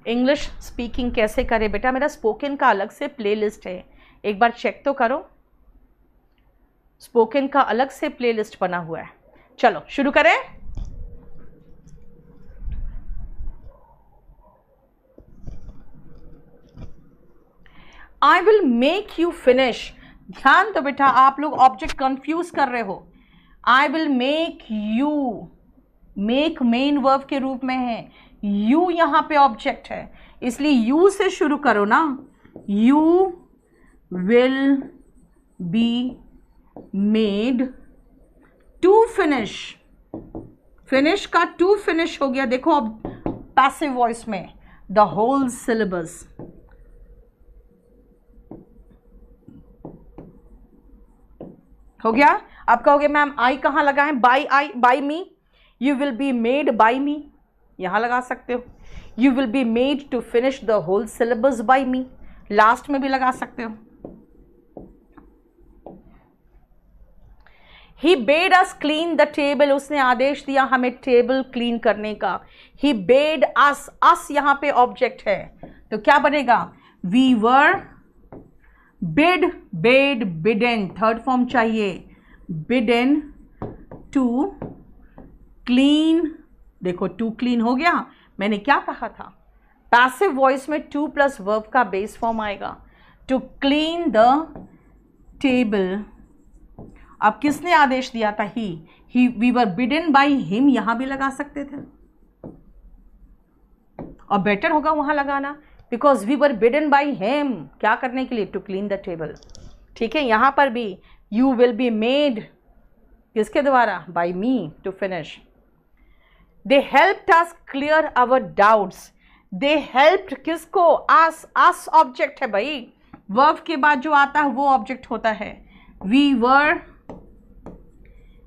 इंग्लिश स्पीकिंग कैसे करें बेटा, मेरा स्पोकन का अलग से प्लेलिस्ट है, एक बार चेक तो करो, स्पोकन का अलग से प्लेलिस्ट बना हुआ है। चलो शुरू करें। I will make you finish, ध्यान दो बेटा, आप लोग ऑब्जेक्ट कंफ्यूज कर रहे हो। I will make you, make main verb के रूप में है, यू यहां पे ऑब्जेक्ट है, इसलिए यू से शुरू करो ना। You will be made to finish, finish का टू फिनिश हो गया। देखो अब पैसिव वॉइस में द होल सिलेबस, हो गया। आप कहोगे मैम आई कहाँ लगाएं, by I, by me, you will be made by me, यहां लगा सकते हो। You will be made to finish the whole syllabus by me, last में भी लगा सकते हो। He bade us clean the table, उसने आदेश दिया हमें टेबल क्लीन करने का। ही बेड अस, अस यहां पे ऑब्जेक्ट है, तो क्या बनेगा, we were bid, bade, bidden, third form चाहिए, बिडेन टू क्लीन। देखो टू क्लीन हो गया, मैंने क्या कहा था, पैसिव वॉइस में टू प्लस वर्ब का बेस फॉर्म आएगा, टू क्लीन द टेबल। अब किसने आदेश दिया था, he we were bidden by him, यहां भी लगा सकते थे, और बेटर होगा वहां लगाना, because we were bidden by him, क्या करने के लिए, टू क्लीन द टेबल, ठीक है। यहां पर भी यू विल बी मेड किसके द्वारा, by me to finish. They helped us clear our doubts, they helped किसको, अस, अस ऑब्जेक्ट है भाई, वर्ब के बाद जो आता है वो ऑब्जेक्ट होता है। We were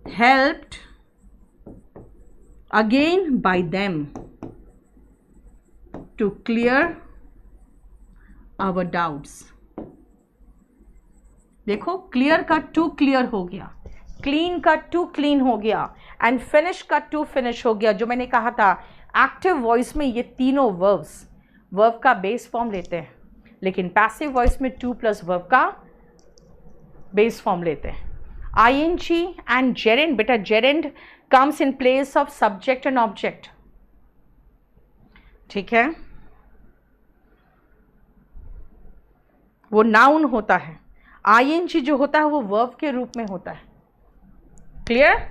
helped again by them to clear our doubts. देखो क्लियर का टू क्लियर हो गया, क्लीन का टू क्लीन हो गया, एंड फिनिश का टू फिनिश हो गया। जो मैंने कहा था एक्टिव वॉइस में ये तीनों वर्ब्स वर्ब का बेस फॉर्म लेते हैं, लेकिन पैसिव वॉइस में टू प्लस वर्ब का बेस फॉर्म लेते हैं। आईएनजी एंड जेरेंड, बेटा gerund comes in place of subject and object, ठीक है, वो नाउन होता है। आईएनजी जो होता है वो वर्ब के रूप में होता है, क्लियर।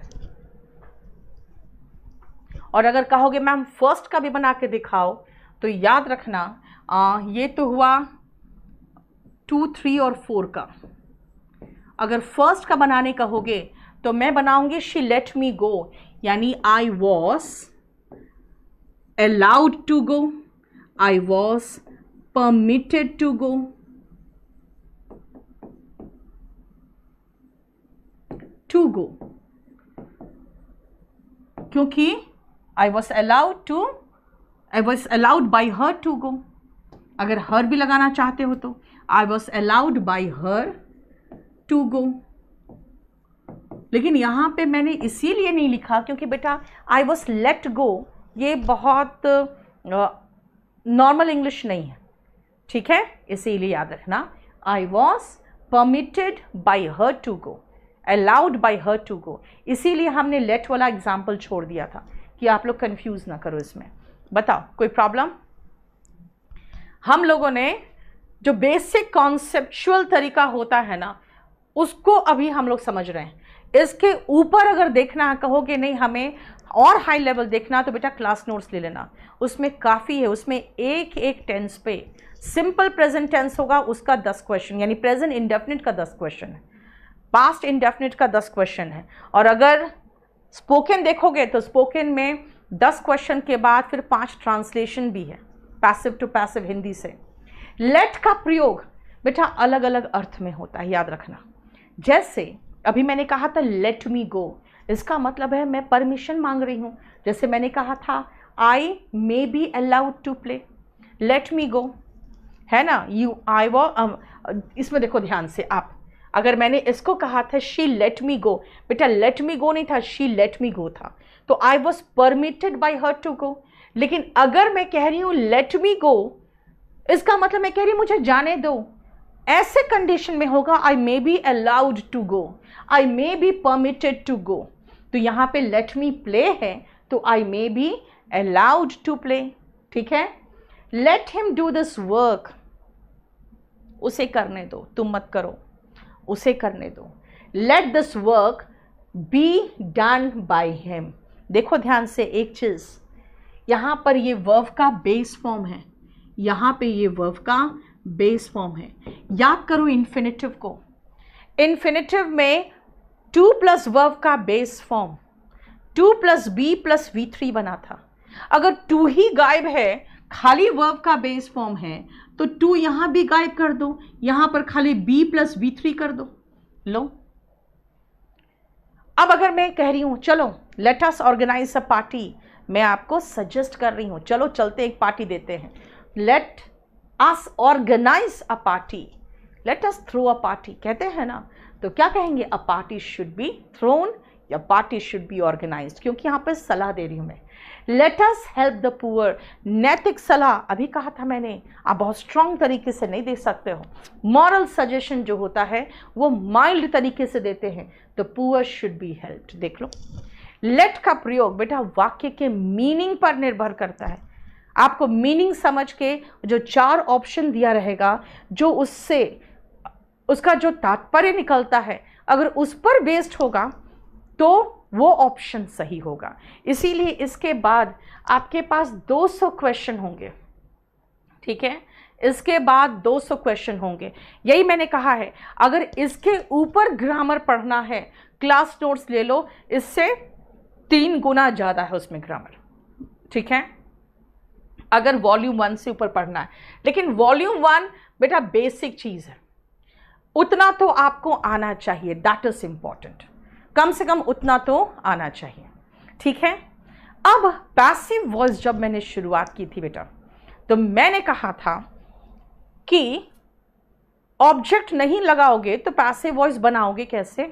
और अगर कहोगे मैम फर्स्ट का भी बना के दिखाओ, तो याद रखना ये तो हुआ 2, 3 और 4 का। अगर फर्स्ट का बनाने कहोगे तो मैं बनाऊंगी शी लेट मी गो, यानी I was allowed to go, I was permitted to go, to go, क्योंकि I was allowed by her to go. अगर हर भी लगाना चाहते हो तो I was allowed by her to go. लेकिन यहाँ पे मैंने इसीलिए नहीं लिखा क्योंकि बेटा आई वॉज लेट गो ये बहुत नॉर्मल इंग्लिश नहीं है, ठीक है, इसीलिए याद रखना I was permitted by her to go, allowed by her to go. इसीलिए हमने लेट वाला एग्जाम्पल छोड़ दिया था कि आप लोग कंफ्यूज ना करो इसमें। बताओ कोई प्रॉब्लम? हम लोगों ने जो बेसिक कॉन्सेप्चुअल तरीका होता है ना उसको अभी हम लोग समझ रहे हैं। इसके ऊपर अगर देखना कहोगे नहीं हमें और हाई लेवल देखना तो बेटा क्लास नोट्स ले लेना, उसमें काफ़ी है। उसमें एक एक टेंस पे सिंपल प्रेजेंट टेंस होगा उसका 10 क्वेश्चन, यानी प्रेजेंट इंडेफिनिट का 10 क्वेश्चन है, पास्ट इंडेफिनिट का 10 क्वेश्चन है। और अगर स्पोकन देखोगे तो स्पोकन में 10 क्वेश्चन के बाद फिर 5 ट्रांसलेशन भी है पैसिव टू पैसिव हिंदी से। लेट का प्रयोग बेटा अलग अलग अर्थ में होता है, याद रखना। जैसे अभी मैंने कहा था लेट मी गो, इसका मतलब है मैं परमिशन मांग रही हूँ। जैसे मैंने कहा था I may be allowed to play, let me go, है ना। यू आई वो इसमें देखो ध्यान से आप, अगर मैंने इसको कहा था शी लेट मी गो, बेटा लेट मी गो नहीं था, शी लेट मी गो था, तो I was permitted by her to go. लेकिन अगर मैं कह रही हूँ लेट मी गो, इसका मतलब मैं कह रही हूँ मुझे जाने दो, ऐसे कंडीशन में होगा I may be allowed to go, I may be permitted to go. तो यहाँ पे लेट मी प्ले है तो I may be allowed to play, ठीक है। Let him do this work, उसे करने दो, तुम मत करो, उसे करने दो। Let this work be done by him. देखो ध्यान से एक चीज, यहां पर ये वर्ब का बेस फॉर्म है, यहां पे ये वर्ब का बेस फॉर्म है। याद करो इन्फिनिटिव को, इन्फिनिटिव में 2 प्लस वर्ब का base form 2 plus be plus V3 बना था। अगर 2 ही गायब है, खाली वर्ब का बेस फॉर्म है, तो 2 यहां भी गायब कर दो, यहां पर खाली बी प्लस V3 कर दो। लो, अब अगर मैं कह रही हूं चलो let us organise a party, मैं आपको सजेस्ट कर रही हूं चलो चलते एक पार्टी देते हैं, let us organise a party, let us throw a party कहते हैं ना, तो क्या कहेंगे? A party should be thrown या पार्टी शुड बी ऑर्गेनाइज्ड, क्योंकि यहां पर सलाह दे रही हूं मैं। Let us help the poor, नैतिक सलाह अभी कहा था मैंने, आप बहुत स्ट्रांग तरीके से नहीं दे सकते हो। मॉरल सजेशन जो होता है वो माइल्ड तरीके से देते हैं, the poor should be helped. देख लो, लेट का प्रयोग बेटा वाक्य के मीनिंग पर निर्भर करता है। आपको मीनिंग समझ के जो 4 ऑप्शन दिया रहेगा, जो उससे उसका जो तात्पर्य निकलता है, अगर उस पर बेस्ड होगा तो वो ऑप्शन सही होगा। इसीलिए इसके बाद आपके पास 200 क्वेश्चन होंगे, ठीक है, इसके बाद 200 क्वेश्चन होंगे। यही मैंने कहा है, अगर इसके ऊपर ग्रामर पढ़ना है क्लास नोट्स ले लो, इससे 3 गुना ज़्यादा है उसमें ग्रामर, ठीक है, अगर वॉल्यूम 1 से ऊपर पढ़ना है। लेकिन वॉल्यूम 1 बेटा बेसिक चीज़ है, उतना तो आपको आना चाहिए, दैट इज इंपॉर्टेंट, कम से कम उतना तो आना चाहिए, ठीक है। अब पैसिव वॉइस जब मैंने शुरुआत की थी बेटा, तो मैंने कहा था कि ऑब्जेक्ट नहीं लगाओगे तो पैसिव वॉइस बनाओगे कैसे?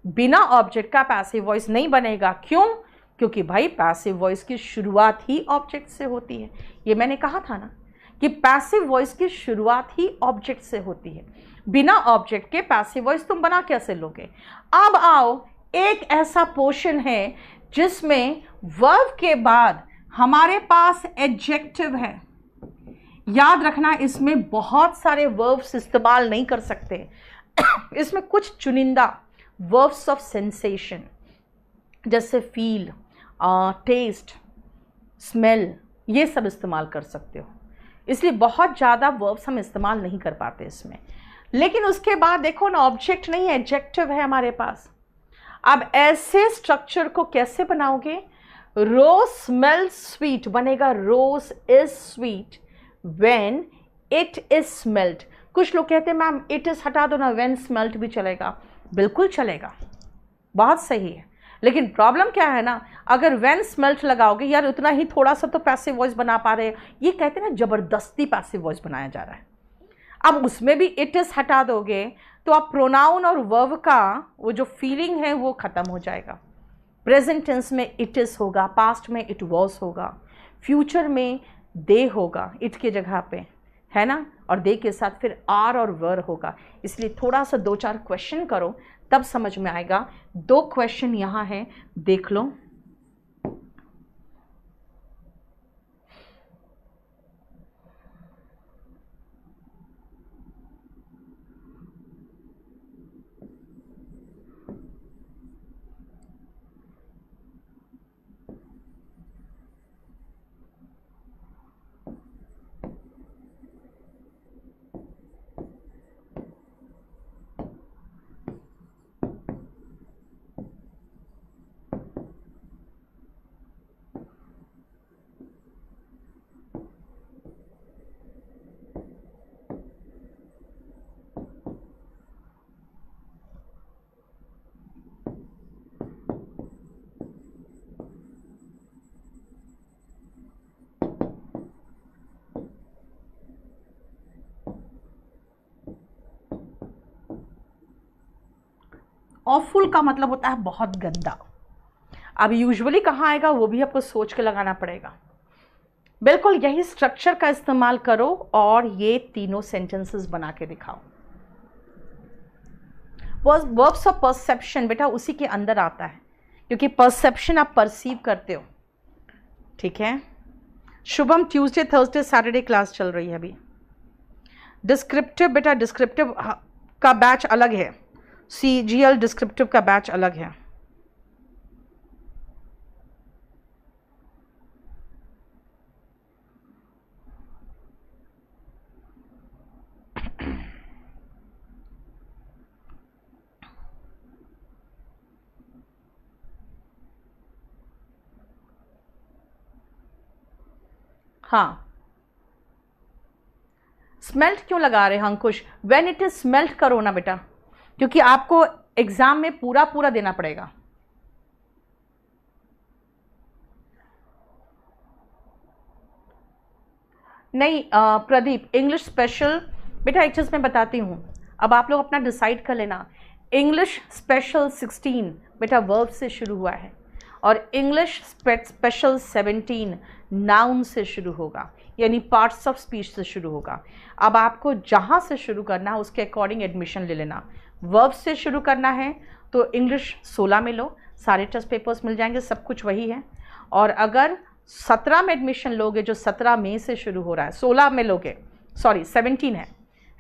बिना ऑब्जेक्ट का पैसिव वॉइस नहीं बनेगा। क्यों? क्योंकि भाई पैसिव वॉइस की शुरुआत ही ऑब्जेक्ट से होती है। ये मैंने कहा था ना कि पैसिव वॉइस की शुरुआत ही ऑब्जेक्ट से होती है। बिना ऑब्जेक्ट के पैसिव वॉइस तुम बना कैसे लोगे? अब आओ, एक ऐसा पोर्शन है जिसमें वर्ब के बाद हमारे पास एडजेक्टिव है। याद रखना, इसमें बहुत सारे वर्ब्स इस्तेमाल नहीं कर सकते। इसमें कुछ चुनिंदा वर्ब्स ऑफ सेंसेशन जैसे फील, टेस्ट, स्मेल, ये सब इस्तेमाल कर सकते हो। इसलिए बहुत ज़्यादा वर्ब्स हम इस्तेमाल नहीं कर पाते इसमें। लेकिन उसके बाद देखो ना, ऑब्जेक्ट नहीं है, एडजेक्टिव है हमारे पास। अब ऐसे स्ट्रक्चर को कैसे बनाओगे? रोज स्मेल स्वीट बनेगा, rose is sweet when it is smelled. कुछ लोग कहते हैं मैम इट इज हटा दो ना, व्हेन स्मेल्ट भी चलेगा। बिल्कुल चलेगा, बहुत सही है। लेकिन प्रॉब्लम क्या है ना, अगर व्हेन स्मेल्ट लगाओगे, यार उतना ही थोड़ा सा तो पैसिव वॉइस बना पा रहे हैं, ये कहते हैं ना जबरदस्ती पैसिव वॉइस बनाया जा रहा है। अब उसमें भी इट इज हटा दोगे तो आप प्रोनाउन और वर्ब का वो जो फीलिंग है वो खत्म हो जाएगा। प्रेजेंट टेंस में इट इज होगा, पास्ट में इट वॉज होगा, फ्यूचर में दे होगा इट के जगह पे, है ना, और दे के साथ फिर आर और वर होगा। इसलिए थोड़ा सा 2-4 क्वेश्चन करो तब समझ में आएगा। 2 क्वेश्चन यहाँ है, देख लो। ऑफुल का मतलब होता है बहुत गंदा। अब यूजुअली कहाँ आएगा वो भी आपको सोच के लगाना पड़ेगा। बिल्कुल यही स्ट्रक्चर का इस्तेमाल करो और ये तीनों सेंटेंसेस बना के दिखाओ। वर्ब्स ऑफ परसेप्शन बेटा उसी के अंदर आता है, क्योंकि परसेप्शन आप परसीव करते हो। ठीक है, Shubham Tuesday Thursday Saturday class चल रही है अभी। डिस्क्रिप्टिव बेटा, डिस्क्रिप्टिव का बैच अलग है, CGL डिस्क्रिप्टिव का बैच अलग है। हाँ, स्मेल्ट क्यों लगा रहे हैं अंकुश? व्हेन इट इज स्मेल्ट करो ना बेटा, क्योंकि आपको एग्जाम में पूरा पूरा देना पड़ेगा। नहीं प्रदीप, इंग्लिश स्पेशल बेटा एक चीज़ मैं बताती हूँ, अब आप लोग अपना डिसाइड कर लेना। इंग्लिश स्पेशल 16 बेटा वर्ब से शुरू हुआ है, और इंग्लिश स्पेशल 17 नाउन से शुरू होगा, यानी पार्ट्स ऑफ स्पीच से शुरू होगा। अब आपको जहाँ से शुरू करना है उसके अकॉर्डिंग एडमिशन ले लेना। वर्ब से शुरू करना है तो इंग्लिश 16 में लो, सारे टेस्ट पेपर्स मिल जाएंगे, सब कुछ वही है। और अगर 17 में एडमिशन लोगे, जो 17 मई से शुरू हो रहा है, 16 में लोगे, सॉरी 17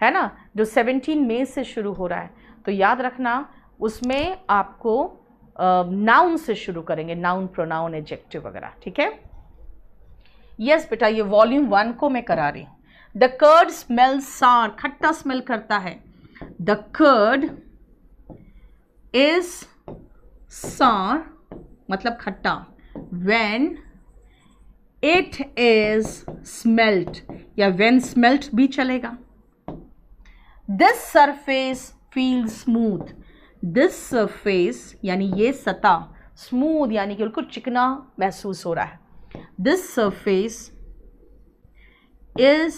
है ना, जो 17 मई से शुरू हो रहा है, तो याद रखना उसमें आपको नाउन से शुरू करेंगे, नाउन, प्रोनाउन, एडजेक्टिव वगैरह। ठीक है, यस बेटा, ये वॉल्यूम 1 को मैं करा रही हूँ। द कर्ड स्मेल्स सार, खट्टा स्मेल करता है। द कर्ड इज सार मतलब खट्टा। व्हेन इट इज स्मेल्ट, या व्हेन स्मेल्ट भी चलेगा। This surface feel smooth, this surface यानी ये सतह, स्मूथ यानी कि बिल्कुल चिकना महसूस हो रहा है। This surface is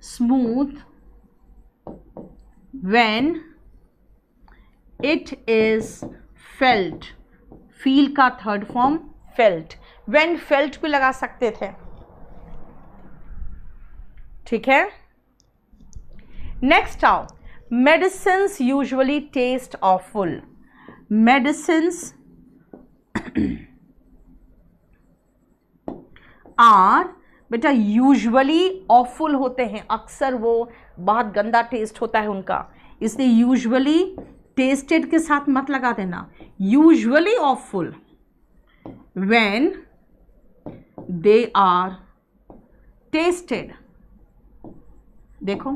smooth when it is felt, feel का third form felt, when felt भी लगा सकते थे। ठीक है, नेक्स्ट आओ, medicines usually taste awful. Medicines are बेटा यूजुअली ऑफुल होते हैं, अक्सर वो बहुत गंदा टेस्ट होता है उनका, इसलिए यूजुअली टेस्टेड के साथ मत लगा देना, usually awful when they are tested. देखो,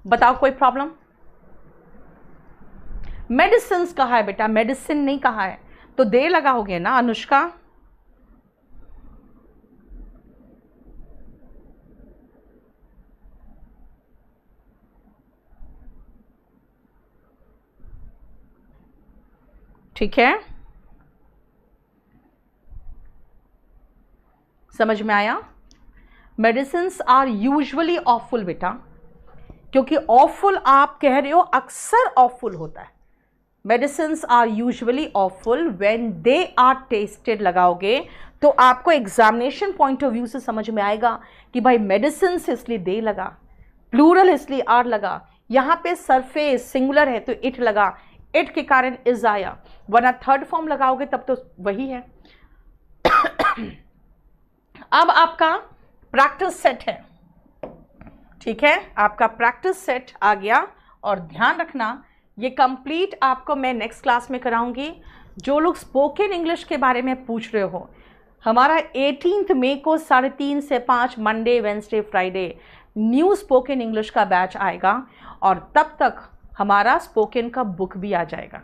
बताओ कोई प्रॉब्लम? मेडिसिन्स कहा है बेटा, मेडिसिन नहीं कहा है, तो दे लगाओगे ना अनुष्का। ठीक है, समझ में आया? मेडिसिन्स आर यूजुअली ऑफुल बेटा, क्योंकि ऑफुल आप कह रहे हो, अक्सर ऑफुल होता है। Medicines are usually awful when they are tested. लगाओगे तो आपको एग्जामिनेशन पॉइंट ऑफ व्यू से समझ में आएगा कि भाई मेडिसिन्स इसलिए दे लगा, प्लूरल इसलिए आर लगा, यहां पे सरफेस सिंगुलर है तो इट लगा, इट के कारण इज आया, वरना थर्ड फॉर्म लगाओगे तब तो वही है। अब आपका प्रैक्टिस सेट है, ठीक है, आपका प्रैक्टिस सेट आ गया। और ध्यान रखना, ये कंप्लीट आपको मैं नेक्स्ट क्लास में कराऊंगी। जो लोग स्पोकन इंग्लिश के बारे में पूछ रहे हो, हमारा 18 मई को 3:30 से 5 Monday Wednesday Friday new spoken English का बैच आएगा, और तब तक हमारा स्पोकन का बुक भी आ जाएगा।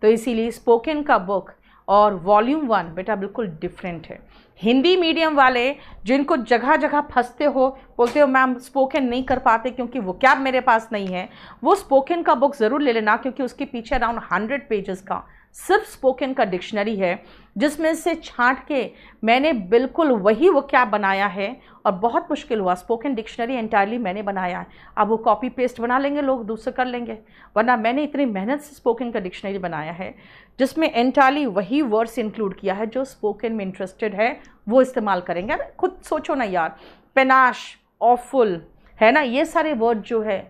तो इसीलिए स्पोकन का बुक और वॉल्यूम 1 बेटा बिल्कुल डिफरेंट है। हिंदी मीडियम वाले जिनको जगह जगह फंसते हो, बोलते हो मैम स्पोकन नहीं कर पाते क्योंकि वो क्या मेरे पास नहीं है, वो स्पोकन का बुक ज़रूर ले लेना, क्योंकि उसके पीछे अराउंड 100 पेजेस का सिर्फ स्पोकन का डिक्शनरी है, जिसमें से छांट के मैंने बिल्कुल वही वो क्या बनाया है। और बहुत मुश्किल हुआ, स्पोकन डिक्शनरी एंटायरली मैंने बनाया है। अब वो कॉपी पेस्ट बना लेंगे लोग, दूसरे कर लेंगे, वरना मैंने इतनी मेहनत से स्पोकन का डिक्शनरी बनाया है, जिसमें एंटायरली वही वर्ड्स इंक्लूड किया है जो स्पोकन में इंटरेस्टेड है वो इस्तेमाल करेंगे। अरे खुद सोचो ना यार, पेनाश, ऑफुल है ना, ये सारे वर्ड जो है,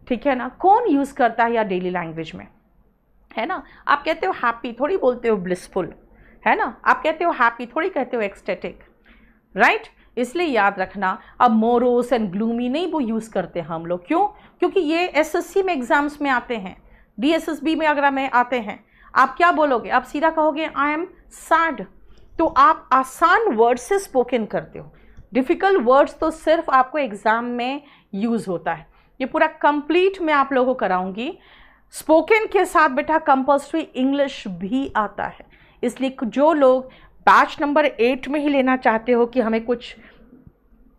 ठीक है ना, कौन यूज़ करता है यार डेली लैंग्वेज में, है ना। आप कहते हो हैप्पी, थोड़ी बोलते हो ब्लिसफुल, है ना। आप कहते हो हैप्पी, थोड़ी कहते हो एक्सटेटिक, राइट। इसलिए याद रखना, अब मोरोस एंड ग्लूमी नहीं वो यूज़ करते हम लोग। क्यों? क्योंकि ये एसएससी में एग्जाम्स में आते हैं, डीएसएसबी में अगर में आते हैं। आप क्या बोलोगे? आप सीधा कहोगे आई एम सैड। तो आप आसान वर्ड से स्पोकन करते हो, डिफ़िकल्ट वर्ड्स तो सिर्फ आपको एग्ज़ाम में यूज़ होता है। ये पूरा कंप्लीट मैं आप लोगों को कराऊंगी। स्पोकन के साथ बेटा कंपल्सरी इंग्लिश भी आता है, इसलिए जो लोग बैच नंबर 8 में ही लेना चाहते हो कि हमें कुछ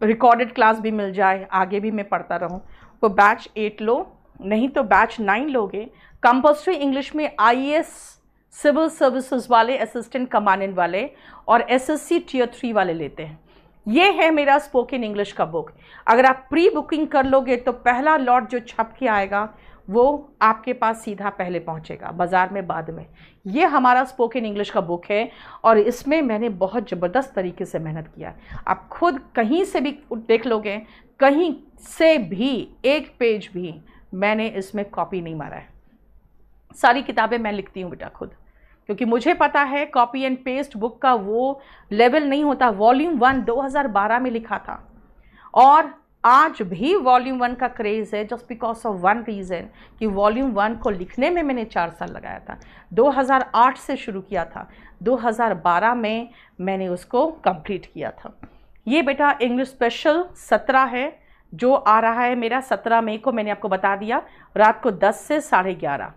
रिकॉर्डेड क्लास भी मिल जाए, आगे भी मैं पढ़ता रहूं, वो बैच 8 लो, नहीं तो बैच 9 लोगे। कंपल्सरी इंग्लिश में आईएएस, सिविल सर्विसेज वाले, असिस्टेंट कमांडेंट वाले और एसएससी टियर 3 वाले लेते हैं। ये है मेरा स्पोकन इंग्लिश का बुक। अगर आप प्री बुकिंग कर लोगे तो पहला लॉट जो छप के आएगा वो आपके पास सीधा पहले पहुंचेगा, बाज़ार में बाद में। ये हमारा स्पोकन इंग्लिश का बुक है और इसमें मैंने बहुत ज़बरदस्त तरीके से मेहनत किया है। आप खुद कहीं से भी देख लोगे, कहीं से भी एक पेज भी मैंने इसमें कॉपी नहीं मारा है। सारी किताबें मैं लिखती हूँ बेटा खुद, क्योंकि मुझे पता है कॉपी एंड पेस्ट बुक का वो लेवल नहीं होता। वॉल्यूम 1 2012 में लिखा था और आज भी वॉल्यूम 1 का क्रेज़ है, just because of one reason कि वॉल्यूम 1 को लिखने में मैंने 4 साल लगाया था। 2008 से शुरू किया था, 2012 में मैंने उसको कंप्लीट किया था। ये बेटा इंग्लिश स्पेशल 17 है जो आ रहा है मेरा 17 मई को, मैंने आपको बता दिया, रात को 10 से 11:30।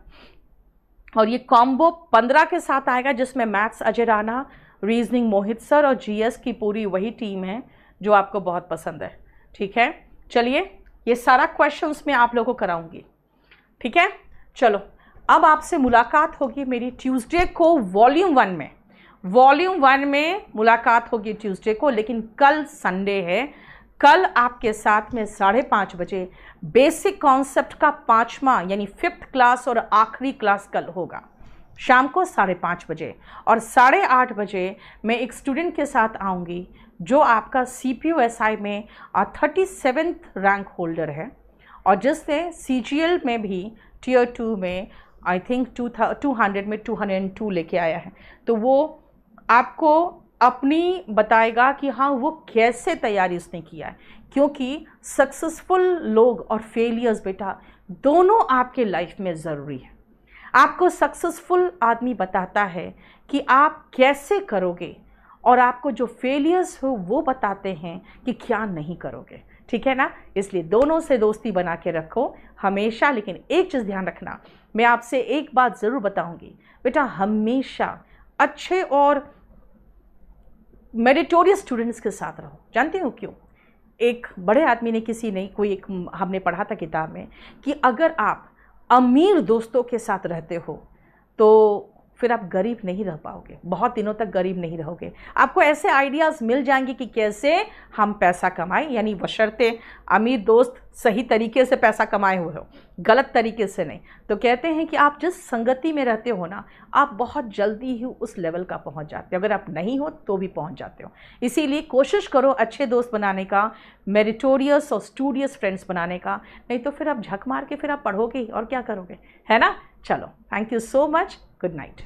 और ये कॉम्बो 15 के साथ आएगा, जिसमें मैथ्स अजय राणा, रीजनिंग मोहित सर और जीएस की पूरी वही टीम है जो आपको बहुत पसंद है। ठीक है, चलिए ये सारा क्वेश्चंस मैं आप लोगों को कराऊंगी। ठीक है, चलो अब आपसे मुलाकात होगी मेरी ट्यूसडे को वॉल्यूम 1 में। वॉल्यूम 1 में मुलाकात होगी ट्यूसडे को, लेकिन कल संडे है। कल आपके साथ में 5:30 बजे बेसिक कॉन्सेप्ट का 5वां यानी 5th क्लास और आखिरी क्लास कल होगा, शाम को 5:30 बजे। और 8:30 बजे मैं एक स्टूडेंट के साथ आऊँगी जो आपका CPUSI में 37th रैंक होल्डर है और जिसने CGL में भी टियर 2 में आई थिंक 200 में 202 लेके आया है। तो वो आपको अपनी बताएगा कि हाँ वो कैसे तैयारी उसने किया है, क्योंकि सक्सेसफुल लोग और फेलियर्स बेटा दोनों आपके लाइफ में ज़रूरी है। आपको सक्सेसफुल आदमी बताता है कि आप कैसे करोगे और आपको जो फेलियर्स हो वो बताते हैं कि क्या नहीं करोगे। ठीक है ना, इसलिए दोनों से दोस्ती बना के रखो हमेशा। लेकिन एक चीज़ ध्यान रखना, मैं आपसे एक बात ज़रूर बताऊंगी बेटा, हमेशा अच्छे और मेरिटोरियस स्टूडेंट्स के साथ रहो। जानते हो क्यों? एक बड़े आदमी ने हमने पढ़ा था किताब में कि अगर आप अमीर दोस्तों के साथ रहते हो तो फिर आप गरीब नहीं रह पाओगे, बहुत दिनों तक गरीब नहीं रहोगे। आपको ऐसे आइडियाज़ मिल जाएंगे कि कैसे हम पैसा कमाएं, यानी बशर्ते अमीर दोस्त सही तरीके से पैसा कमाए हुए हो, गलत तरीके से नहीं। तो कहते हैं कि आप जिस संगति में रहते हो ना, आप बहुत जल्दी ही उस लेवल का पहुंच जाते हो, अगर आप नहीं हो तो भी पहुंच जाते हो। इसीलिए कोशिश करो अच्छे दोस्त बनाने का, मेरिटोरियस और स्टूडियस फ्रेंड्स बनाने का, नहीं तो फिर आप झक मार के फिर आप पढ़ोगे और क्या करोगे, है ना। चलो, thank you so much, good night.